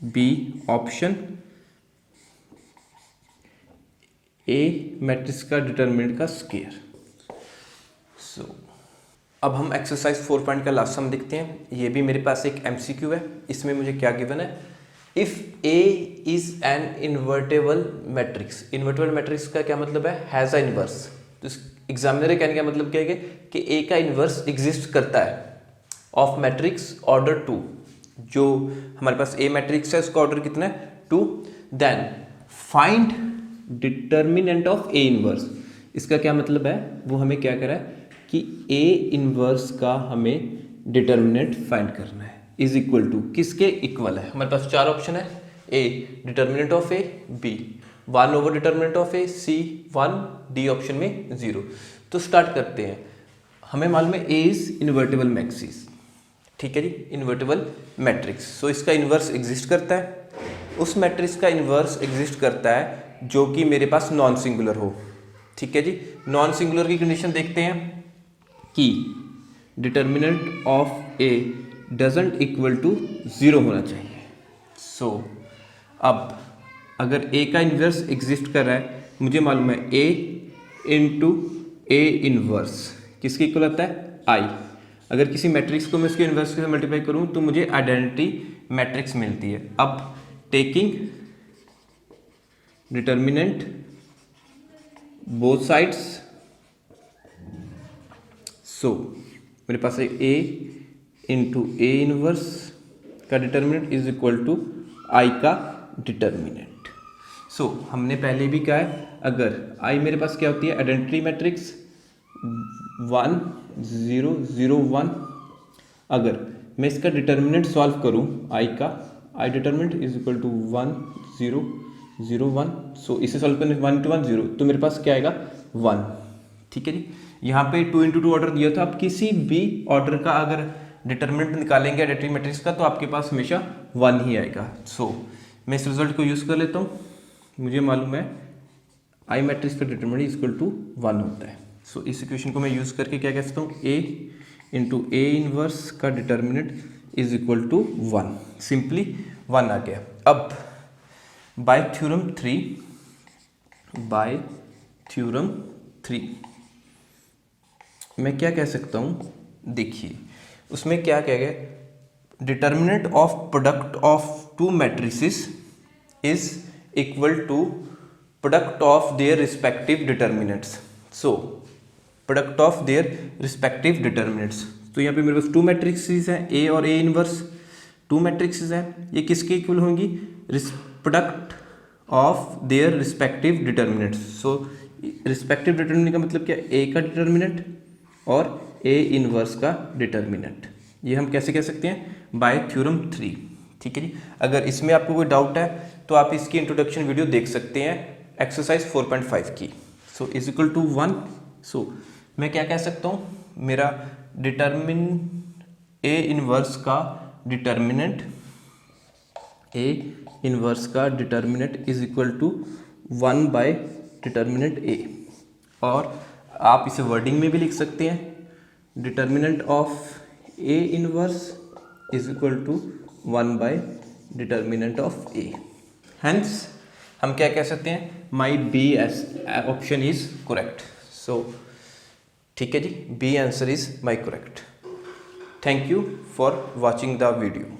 Speaker 1: B option, A matrix का डिटरमिनेंट का स्क्वायर. सो अब हम एक्सरसाइज 4 का लास्ट सम देखते हैं. ये भी मेरे पास एक MCQ है. इसमें मुझे क्या गिवन है, if A is an invertible matrix. Invertible matrix का क्या मतलब है, हैज़ अ इनवर्स. तो एग्जामिनर कहने का मतलब क्या है कि A का इन्वर्स एग्जिस्ट करता है ऑफ मैट्रिक्स ऑर्डर 2. जो हमारे पास A मैट्रिक्स है उसका ऑर्डर कितना है 2. Then find determinant of A inverse. इसका क्या मतलब है, वो हमें क्या कह रहा है कि A इनवर्स का हमें डिटर्मिनेंट फाइंड करना है इज इक्वल टू, किसके इक्वल है. हमारे पास 4 ऑप्शन है, A determinant of A, B 1 over determinant of A, C 1, D option में 0. तो स्टार्ट करते हैं. हमें मालूम है ए इज इन्वर्टेबल मैट्रिक्स, ठीक है जी, इन्वर्टेबल मैट्रिक्स। सो इसका इन्वर्स एग्जिस्ट करता है, उस मैट्रिक्स का इन्वर्स एग्जिस्ट करता है जो कि मेरे पास नॉन सिंगुलर हो, ठीक है जी। नॉन सिंगुलर की कंडीशन देखते हैं कि determinant of A doesn't equal to 0 होना चाहिए। सो अब अगर ए का इन्वर्स एग्जिस्ट कर रहा है, मुझे मालूम है ए इंटू ए इन्वर्स किसके इक्वल आता है, आई। अगर किसी मैट्रिक्स को मैं उसके इन्वर्स से मल्टीप्लाई करूं तो मुझे आइडेंटिटी मैट्रिक्स मिलती है। अब टेकिंग डिटर्मिनेंट बोथ साइड्स, सो मेरे पास है ए इंटू ए इनवर्स का डिटर्मिनेंट इज इक्वल टू आई का डिटर्मिनेंट। सो हमने पहले भी कहा है, अगर आई मेरे पास क्या होती है, आइडेंटिटी मैट्रिक्स 1 0 0 1, अगर मैं इसका डिटर्मिनेंट सॉल्व करूं आई का, I determinant is equal to 1 0 0 1, so इसे सॉल्व करने 1 into 1 0, तो मेरे पास क्या आएगा 1, ठीक है जी। यहाँ पे 2 into 2 ऑर्डर दिया था, आप किसी भी ऑर्डर का अगर डिटर्मिनेंट निकालेंगे आइडेंटिटी मैट्रिक्स का तो आपके पास हमेशा 1 ही आएगा। सो मैं इस रिजल्ट को यूज़ कर लेता हूँ, मुझे मालूम है आई मैट्रिक्स का डिटर्मिनेंट इज इक्वल टू 1 होता है। सो इस इक्वेशन को मैं यूज़ करके क्या कह सकता हूँ, ए इंटू ए इनवर्स का determinant is equal to 1, simply 1 आ गया। अब बाय थ्योरम 3 मैं क्या कह सकता हूँ, देखिए उसमें क्या कह गया, determinant of product of two matrices is equal to product of their respective determinants. So product of their respective determinants, तो यहाँ पे मेरे पास 2 मैट्रिक्सेस हैं, ए और ए इनवर्स, 2 मैट्रिक्सेस हैं, ये किसके इक्वल होंगी, product of their respective determinants. So respective determinant का मतलब क्या, ए का डिटर्मिनेंट और ए इनवर्स का डिटर्मिनेंट, ये हम कैसे कह सकते हैं, बाय थ्योरम 3, ठीक है जी। अगर इसमें आपको कोई डाउट है तो आप इसकी इंट्रोडक्शन वीडियो देख सकते हैं एक्सरसाइज 4.5 की। सो इज इक्वल टू 1, सो मैं क्या कह सकता हूँ, मेरा डिटर्मिन ए इनवर्स का डिटर्मिनेंट, ए इनवर्स का determinant is equal to 1 by determinant A, और आप इसे वर्डिंग में भी लिख सकते हैं, determinant of A inverse is equal to 1 by determinant of A. Hence हम क्या कह सकते हैं, my B is option is correct. So ठीक है जी, B answer is my correct. Thank you for watching the video.